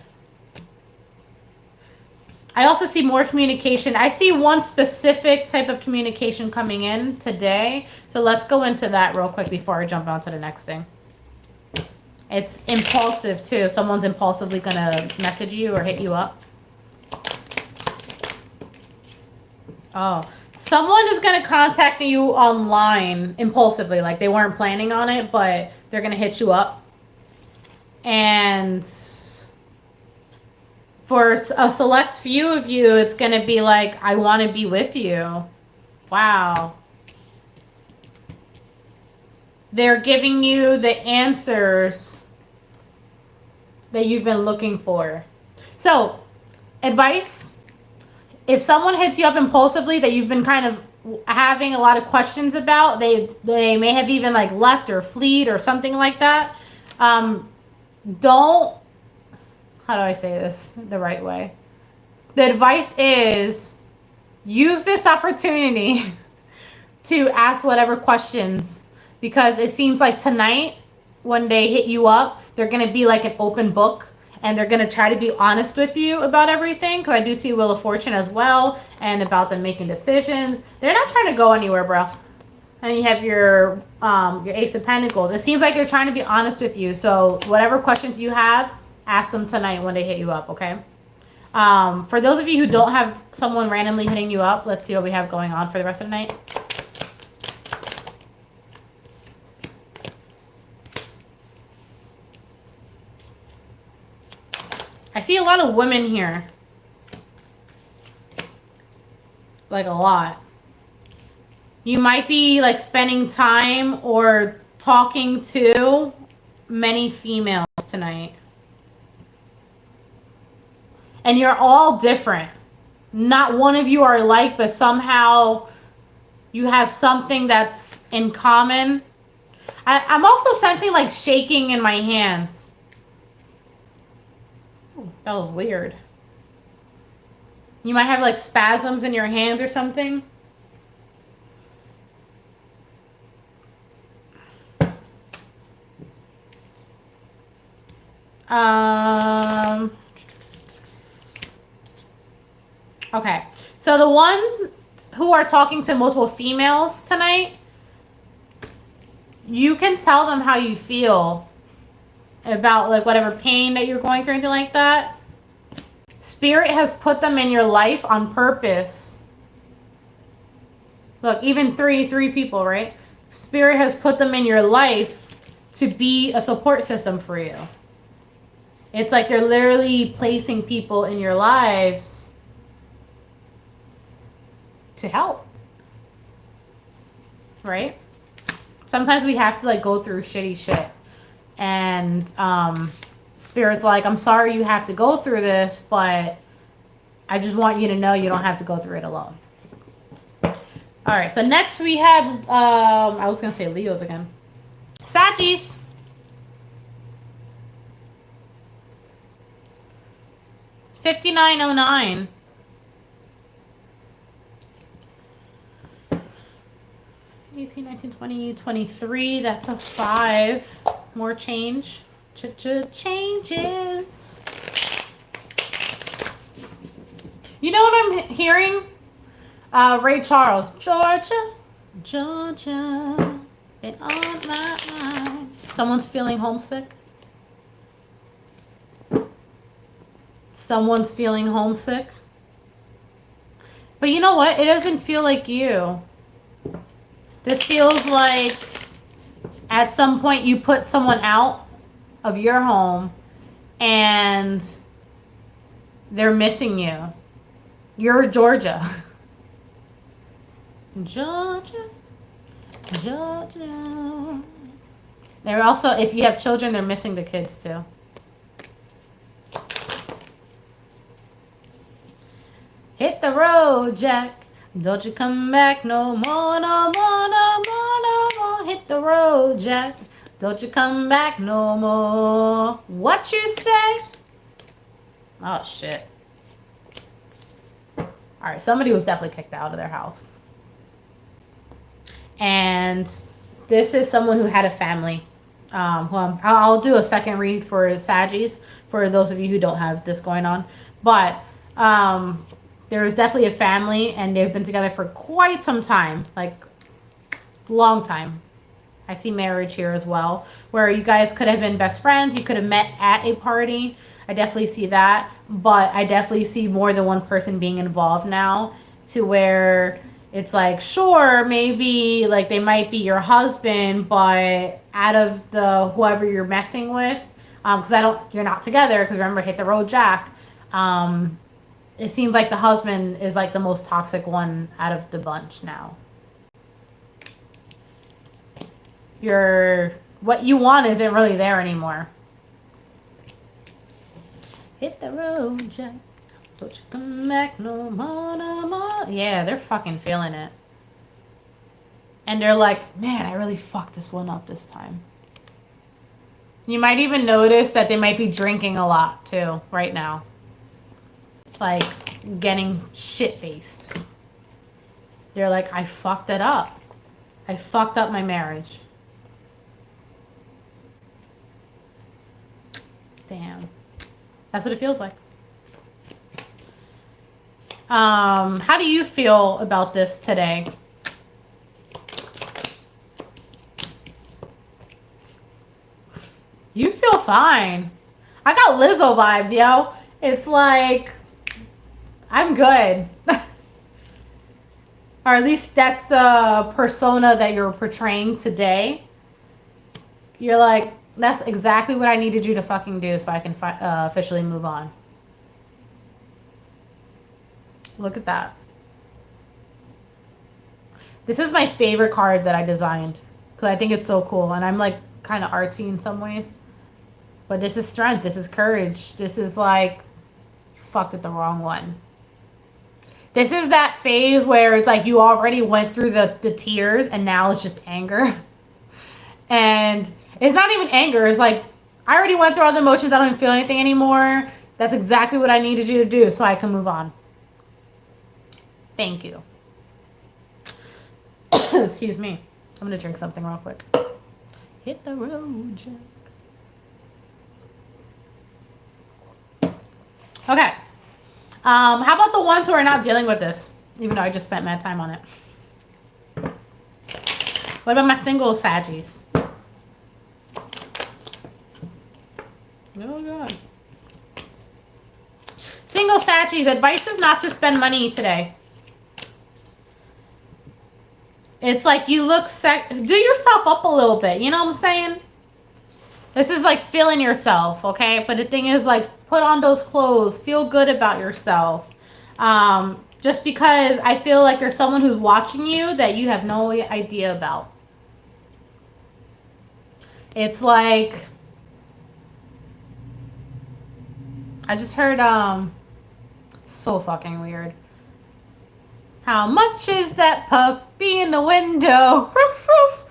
I also see more communication. I see one specific type of communication coming in today. So let's go into that real quick before I jump on to the next thing. It's impulsive too. Someone's impulsively going to message you or hit you up. Oh, someone is going to contact you online impulsively. Like they weren't planning on it, but they're going to hit you up. And for a select few of you, it's going to be like, I want to be with you. Wow. They're giving you the answers that you've been looking for. So, advice. If someone hits you up impulsively that you've been kind of having a lot of questions about, they may have even like left or fled or something like that. Don't, how do I say this the right way? The advice is use this opportunity to ask whatever questions, because it seems like tonight when they hit you up, they're going to be like an open book. And they're going to try to be honest with you about everything. Because I do see Wheel of Fortune as well. And about them making decisions. They're not trying to go anywhere, bro. And you have your Ace of Pentacles. It seems like they're trying to be honest with you. So whatever questions you have, ask them tonight when they hit you up, okay? For those of you who don't have someone randomly hitting you up, let's see what we have going on for the rest of the night. I see a lot of women here. Like a lot. You might be like spending time or talking to many females tonight. And you're all different. Not one of you are alike, but somehow you have something that's in common. I'm also sensing like shaking in my hands. That was weird. You might have like spasms in your hands or something. Okay. So the one who are talking to multiple females tonight, you can tell them how you feel about like whatever pain that you're going through, anything like that. Spirit has put them in your life on purpose. Look, even three people, right? Spirit has put them in your life to be a support system for you. It's like they're literally placing people in your lives to help. Right? Sometimes we have to like go through shitty shit. And Spirit's like, I'm sorry you have to go through this, but I just want you to know you don't have to go through it alone. All right, so next we have, I was going to say Leos again. Saggies. $59.09. 18, 19, 20, 23. That's a 5. More change. Changes. You know what I'm hearing? Ray Charles. Georgia. Been on my mind. Someone's feeling homesick. Someone's feeling homesick. But you know what? It doesn't feel like you. This feels like at some point you put someone out of your home and they're missing you. You're Georgia. Georgia. They're also, if you have children, they're missing the kids too. Hit the road, Jack. Don't you come back no more, no more, no more, no more. Hit the road, Jack. Don't you come back no more. What you say? Oh, shit. All right, somebody was definitely kicked out of their house. And this is someone who had a family. Well, I'll do a second read for Saggies for those of you who don't have this going on. But there's definitely a family, and they've been together for quite some time, like long time. I see marriage here as well, where you guys could have been best friends. You could have met at a party. I definitely see that, but I definitely see more than one person being involved now, to where it's like, sure, maybe like they might be your husband, but out of the whoever you're messing with, because you're not together, because remember, hit the road, Jack. It seems like the husband is like the most toxic one out of the bunch now. What you want isn't really there anymore. Hit the road, Jack. Don't you come back no more, no more. Yeah, they're fucking feeling it. And they're like, man, I really fucked this one up this time. You might even notice that they might be drinking a lot too right now. Like getting shit-faced. They're like, I fucked it up. I fucked up my marriage. Damn. That's what it feels like. How do you feel about this today? You feel fine. I got Lizzo vibes, yo. It's like, I'm good. Or at least that's the persona that you're portraying today. You're like, that's exactly what I needed you to fucking do so I can officially move on. Look at that. This is my favorite card that I designed because I think it's so cool. And I'm like kind of artsy in some ways. But this is strength. This is courage. This is like, you fucked with the wrong one. This is that phase where it's like you already went through the tears and now it's just anger. And it's not even anger. It's like, I already went through all the emotions. I don't even feel anything anymore. That's exactly what I needed you to do so I can move on. Thank you. Excuse me. I'm going to drink something real quick. Hit the road, Jack. Okay. How about the ones who are not dealing with this? Even though I just spent mad time on it. What about my single Saggies? Oh, God. Single Saggies, advice is not to spend money today. It's like you look do yourself up a little bit. You know what I'm saying? This is like feeling yourself, okay? But the thing is, like, put on those clothes. Feel good about yourself. Just because I feel like there's someone who's watching you that you have no idea about. It's like, I just heard, so fucking weird. How much is that puppy in the window? Roof, roof.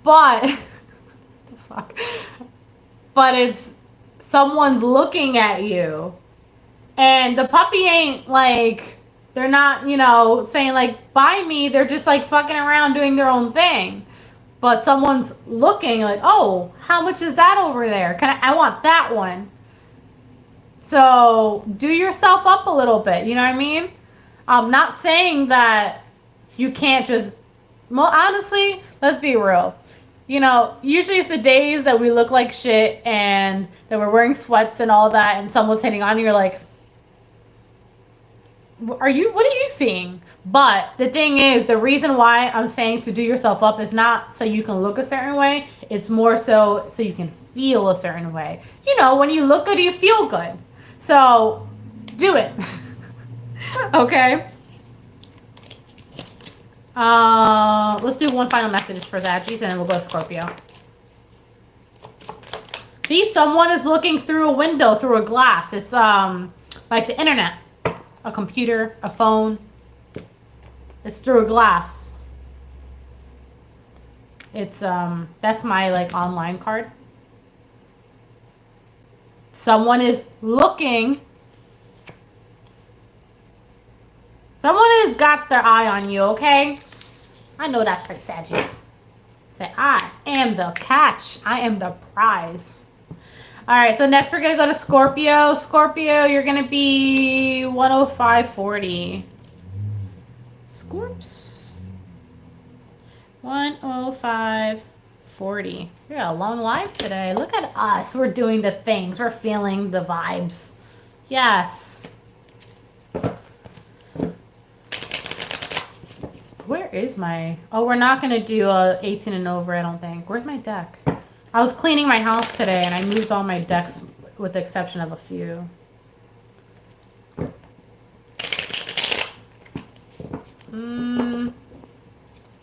But, the fuck? But it's someone's looking at you. And the puppy ain't like, they're not, you know, saying like, buy me. They're just like fucking around doing their own thing. But someone's looking like, oh, how much is that over there? I want that one. So do yourself up a little bit. You know what I mean? I'm not saying that you can't just, well, honestly, let's be real. You know, usually it's the days that we look like shit and that we're wearing sweats and all that and someone's hitting on you, you're like, what are you seeing? But the thing is, the reason why I'm saying to do yourself up is not so you can look a certain way. It's more so you can feel a certain way. You know, when you look good, you feel good. So do it. Okay. Let's do one final message for Saggies and then we'll go to Scorpio. See, someone is looking through a window, through a glass. It's like the internet, a computer, a phone. It's through a glass. It's that's my like online card. Someone is looking. Someone has got their eye on you, okay? I know that's right, Sagittarius. Say, I am the catch. I am the prize. All right, so next we're going to go to Scorpio. Scorpio, you're going to be 105.40. Scorps. 105.40. We got a long life today. Look at us. We're doing the things. We're feeling the vibes. Yes. Where is my... Oh, we're not going to do 18 and over, I don't think. Where's my deck? I was cleaning my house today, and I moved all my decks with the exception of a few.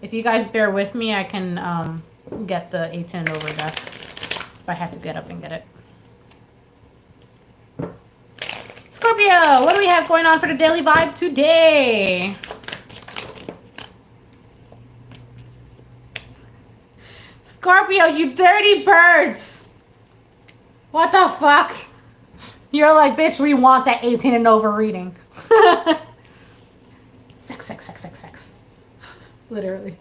If you guys bear with me, I can get the 18 and over deck. If I have to get up and get it. Scorpio, what do we have going on for the daily vibe today? Scorpio, you dirty birds. What the fuck? You're like, bitch, we want that 18 and over reading. Sex. Literally.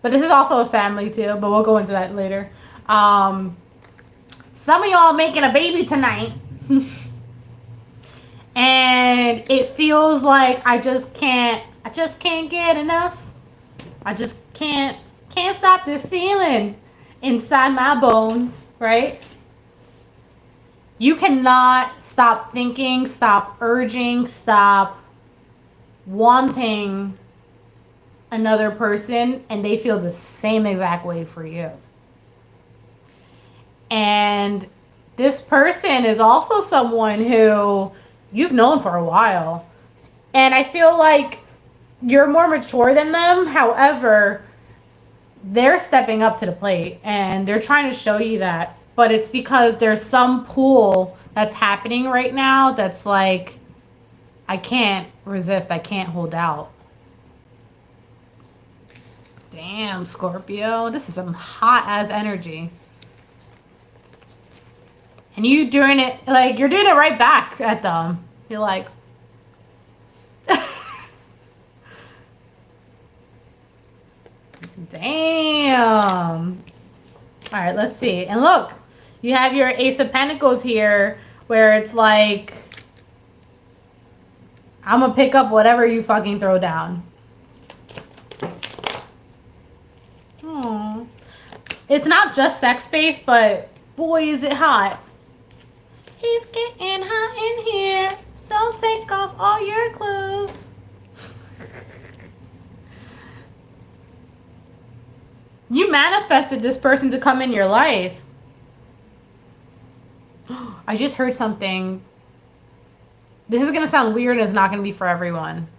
But this is also a family too, but we'll go into that later. Some of y'all making a baby tonight. And it feels like I just can't get enough. I just can't stop this feeling inside my bones, right? You cannot stop thinking, stop urging, stop wanting another person, and they feel the same exact way for you. And this person is also someone who you've known for a while. And I feel like you're more mature than them. However, they're stepping up to the plate and they're trying to show you that. But it's because there's some pull that's happening right now that's like, I can't resist. I can't hold out. Damn, Scorpio. This is some hot ass energy. And you doing it, like, you're doing it right back at them. You're like... Damn. All right, let's see. And look, you have your Ace of Pentacles here where it's like, I'm going to pick up whatever you fucking throw down. Aww. It's not just sex-based, but boy, is it hot. It's getting hot in here, so take off all your clothes. You manifested this person to come in your life. I just heard something. This is going to sound weird and it's not going to be for everyone.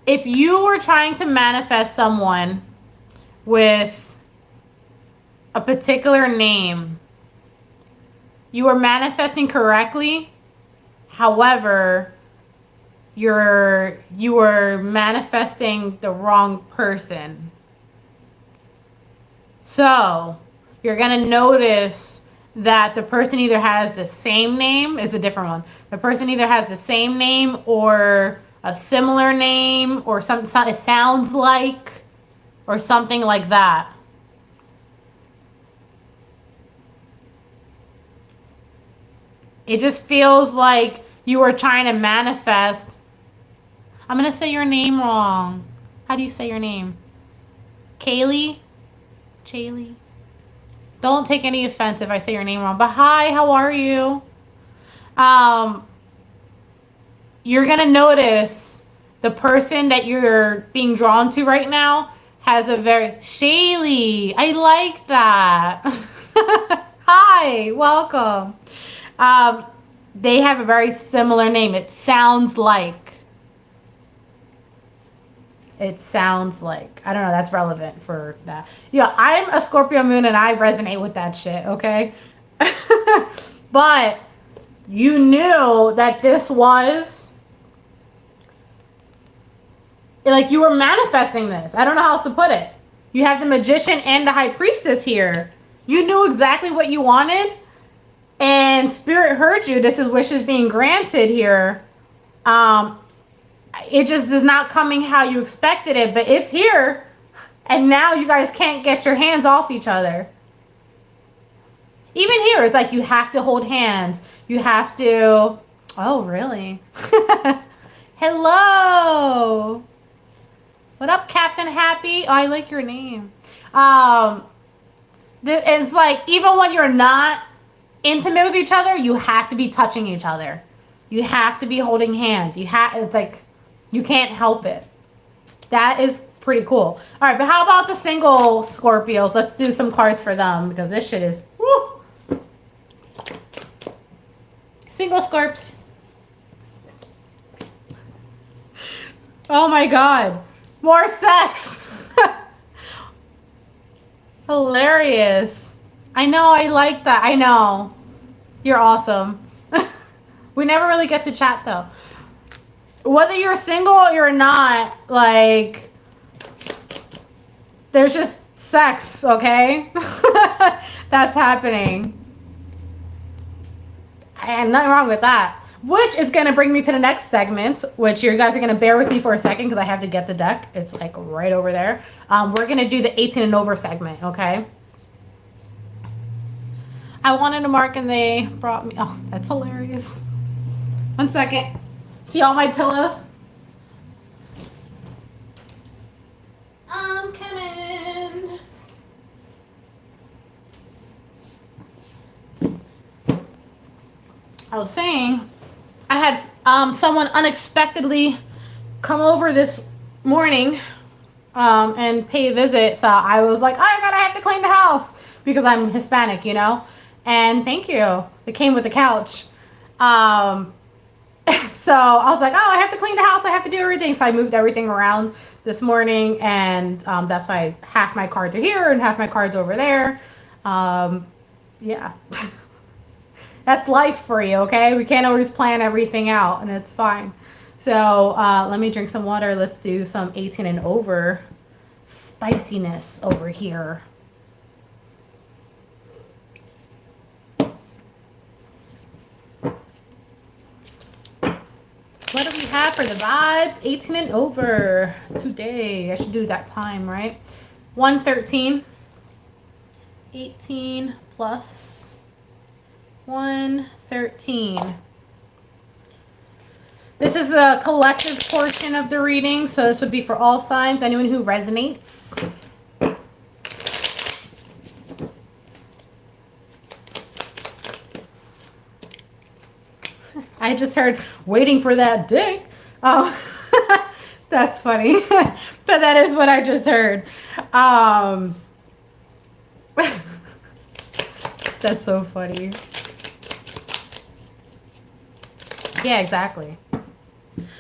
If you were trying to manifest someone with a particular name, you were manifesting correctly. However, you were manifesting the wrong person. So, you're going to notice that the person either has the same name, it's a different one. The person either has the same name or a similar name or something it sounds like or something like that. It just feels like you were trying to manifest. I'm going to say your name wrong. How do you say your name? Kaylee? Chaylee? Don't take any offense if I say your name wrong. But hi, how are you? You're going to notice the person that you're being drawn to right now has a very... Shaylee, I like that. Hi, welcome. They have a very similar name. It sounds like. it sounds like. I don't know, that's relevant for that. Yeah, I'm a Scorpio moon and I resonate with that shit, okay? But you knew that this was like you were manifesting this. I don't know how else to put it. You have the Magician and the High Priestess here. You knew exactly what you wanted, and Spirit heard you. This is wishes being granted here. It just is not coming how you expected it, but it's here. And now you guys can't get your hands off each other. Even here, it's like you have to hold hands. You have to... Oh, really? Hello. What up, Captain Happy? Oh, I like your name. It's like, even when you're not intimate with each other, you have to be touching each other. You have to be holding hands. It's like, you can't help it. That is pretty cool. All right, but how about the single Scorpios? Let's do some cards for them because this shit is... Woo. Single Scorps. Oh my God. More sex. Hilarious. I know, I like that. I know. You're awesome. We never really get to chat though. Whether you're single or you're not, like, there's just sex, okay? That's happening. And nothing wrong with that. Which is going to bring me to the next segment, which you guys are going to bear with me for a second because I have to get the deck. It's like right over there. We're going to do the 18 and over segment, okay? I wanted to mark and they brought me... Oh, that's hilarious. 1 second. See all my pillows? I'm coming. I was saying, I had someone unexpectedly come over this morning and pay a visit. So I was like, I have to clean the house because I'm Hispanic, you know? And thank you. It came with the couch. So I was like, I have to clean the house. I have to do everything. So I moved everything around this morning. And that's why half my cards are here and half my cards over there. Yeah. That's life for you, okay? We can't always plan everything out, and it's fine. So let me drink some water. Let's do some 18 and over spiciness over here. What do we have for the vibes? 18 and over today. I should do that time, right? 113. 18 plus 113. This is a collective portion of the reading, so this would be for all signs, anyone who resonates. I just heard waiting for that dick. Oh, that's funny. But that is what I just heard. That's so funny. Yeah, exactly.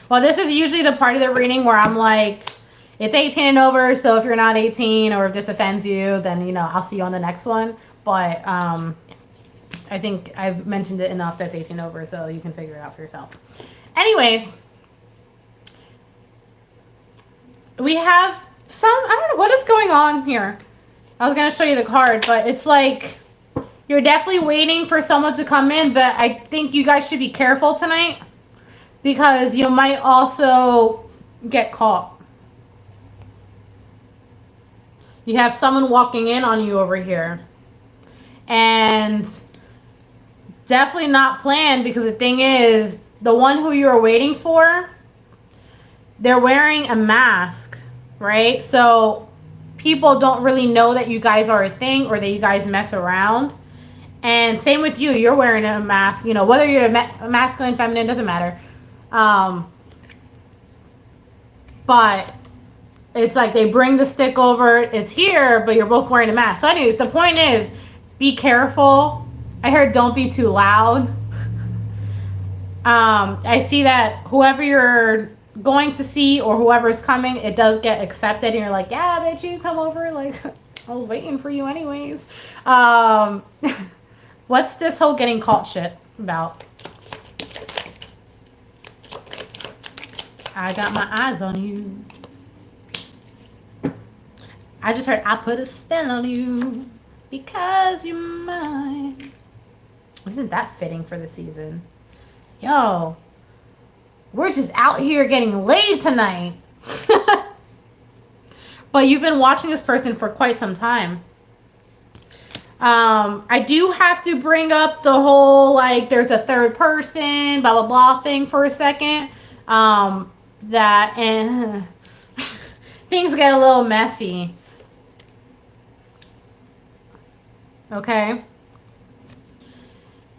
Well, this is usually the part of the reading where I'm like, it's 18 and over, so if you're not 18 or if this offends you, then, you know, I'll see you on the next one. But I think I've mentioned it enough that's 18 over, so you can figure it out for yourself. Anyways, we have some, I don't know what is going on here. I was going to show you the card, but it's like you're definitely waiting for someone to come in, but I think you guys should be careful tonight because you might also get caught. You have someone walking in on you over here. And definitely not planned because the thing is, the one who you're waiting for, they're wearing a mask, right? So people don't really know that you guys are a thing or that you guys mess around. And same with you, you're wearing a mask, you know, whether you're a masculine, feminine, doesn't matter. But it's like they bring the stick over, it's here, but you're both wearing a mask. So anyways, the point is, be careful. I heard don't be too loud. I see that whoever you're going to see or whoever's coming, it does get accepted, and you're like, yeah, bitch, you come over. Like, I was waiting for you anyways. What's this whole getting caught shit about? I got my eyes on you. I just heard I put a spell on you because you're mine. Isn't that fitting for the season? Yo, we're just out here getting laid tonight. But you've been watching this person for quite some time. I do have to bring up the whole, like, there's a third person, blah, blah, blah thing for a second. And things get a little messy. Okay.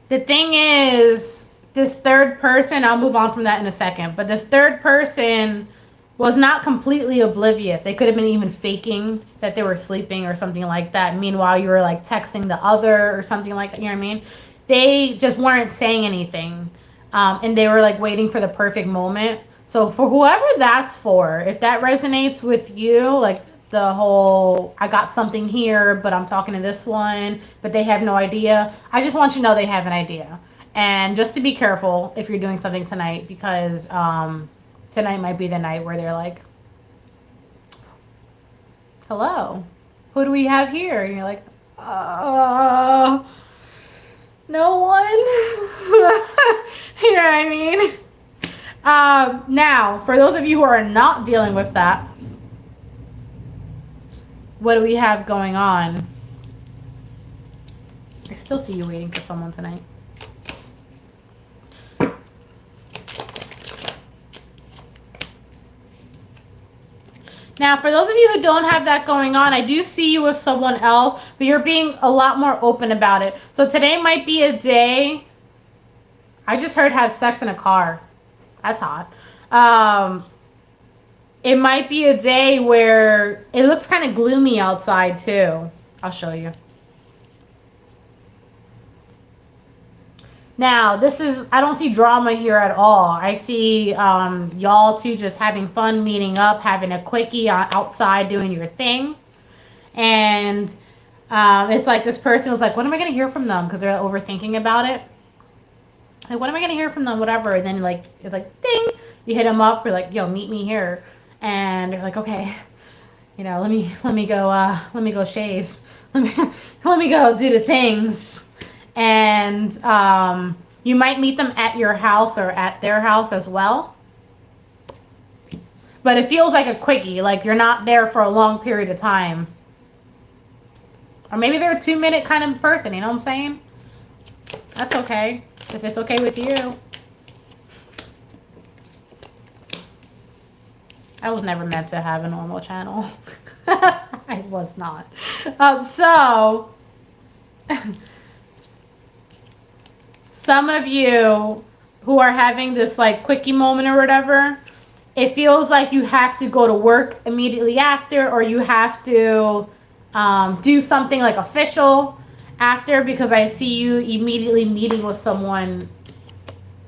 The thing is, this third person, I'll move on from that in a second, but this third person was not completely oblivious. They could have been even faking that they were sleeping or something like that. Meanwhile, you were like texting the other or something like that. You know what I mean? They just weren't saying anything. And they were like waiting for the perfect moment. So for whoever that's for, if that resonates with you, like the whole, I got something here, but I'm talking to this one, but they have no idea. I just want you to know they have an idea. And just to be careful if you're doing something tonight, because tonight might be the night where they're like, hello, who do we have here? And you're like, no one. You know what I mean? Now, for those of you who are not dealing with that, what do we have going on? I still see you waiting for someone tonight. Now, for those of you who don't have that going on, I do see you with someone else, but you're being a lot more open about it. So today might be a day. I just heard have sex in a car. That's hot. It might be a day where it looks kind of gloomy outside too. I'll show you. Now, this is, I don't see drama here at all. I see y'all two just having fun, meeting up, having a quickie outside, doing your thing. And it's like this person was like, when am I going to hear from them? Because they're overthinking about it. Like, when am I going to hear from them? Whatever. And then, like, it's like, ding. You hit them up. You're like, yo, meet me here. And they're like, okay. You know, let me go shave. Let me go do the things. And you might meet them at your house or at their house as well. But it feels like a quickie, like you're not there for a long period of time. Or maybe they're a 2-minute kind of person, you know what I'm saying? That's okay, if it's okay with you. I was never meant to have a normal channel. I was not. So... some of you who are having this like quickie moment or whatever, it feels like you have to go to work immediately after, or you have to do something like official after, because I see you immediately meeting with someone.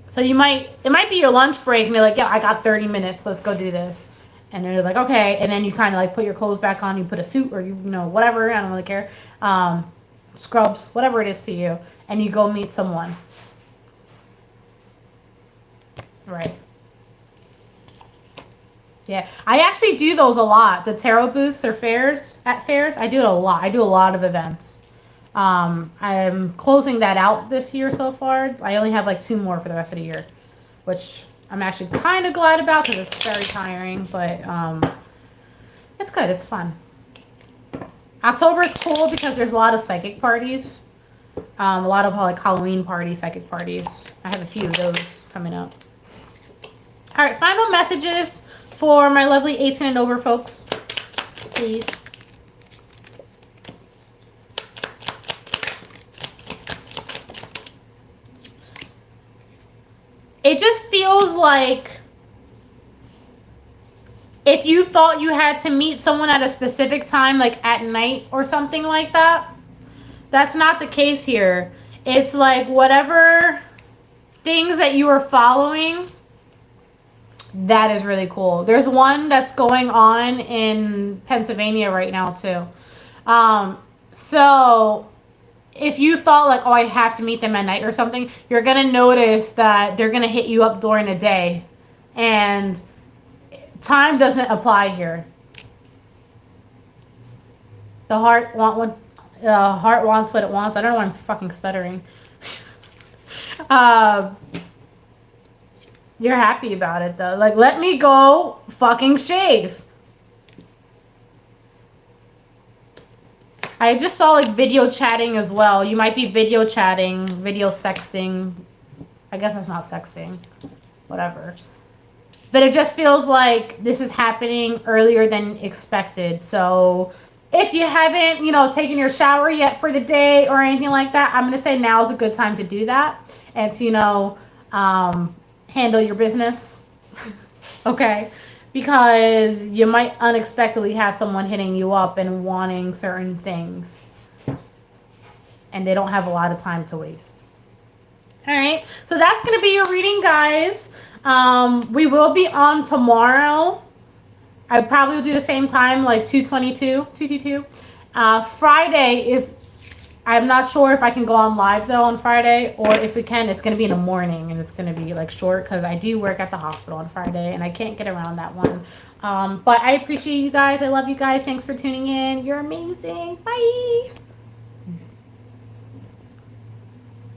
So it might be your lunch break and they're like, yeah, I got 30 minutes. Let's go do this. And they're like, okay. And then you kind of like put your clothes back on, you put a suit or you know, whatever. I don't really care. Scrubs, whatever it is to you. And you go meet someone. Right. Yeah, I actually do those a lot. The tarot booths or fairs, at fairs, I do it a lot. I do a lot of events. I'm closing that out this year so far. I only have like 2 more for the rest of the year, which I'm actually kind of glad about because it's very tiring, but it's good. It's fun. October is cool because there's a lot of psychic parties. A lot of like Halloween parties, psychic parties. I have a few of those coming up. All right, final messages for my lovely 18 and over folks, please. It just feels like if you thought you had to meet someone at a specific time, like at night or something like that, that's not the case here. It's like whatever things that you are following, That is really cool. There's one that's going on in Pennsylvania right now too. So if you thought like, oh, I have to meet them at night or something, you're going to notice that they're going to hit you up during the day. And time doesn't apply here. The heart wants what it wants. I don't know why I'm fucking stuttering. You're happy about it though. Like, let me go fucking shave. I just saw like video chatting as well. You might be video chatting, video sexting. I guess that's not sexting. Whatever. But it just feels like this is happening earlier than expected. So if you haven't, taken your shower yet for the day or anything like that, I'm going to say now is a good time to do that. And to, handle your business. Okay? Because you might unexpectedly have someone hitting you up and wanting certain things. And they don't have a lot of time to waste. Alright? So that's going to be your reading, guys. We will be on tomorrow. I probably will do the same time, like 2:22. Friday is... I'm not sure if I can go on live though on Friday, or if we can, it's going to be in the morning and it's going to be like short because I do work at the hospital on Friday and I can't get around that one. But I appreciate you guys. I love you guys. Thanks for tuning in. You're amazing. Bye.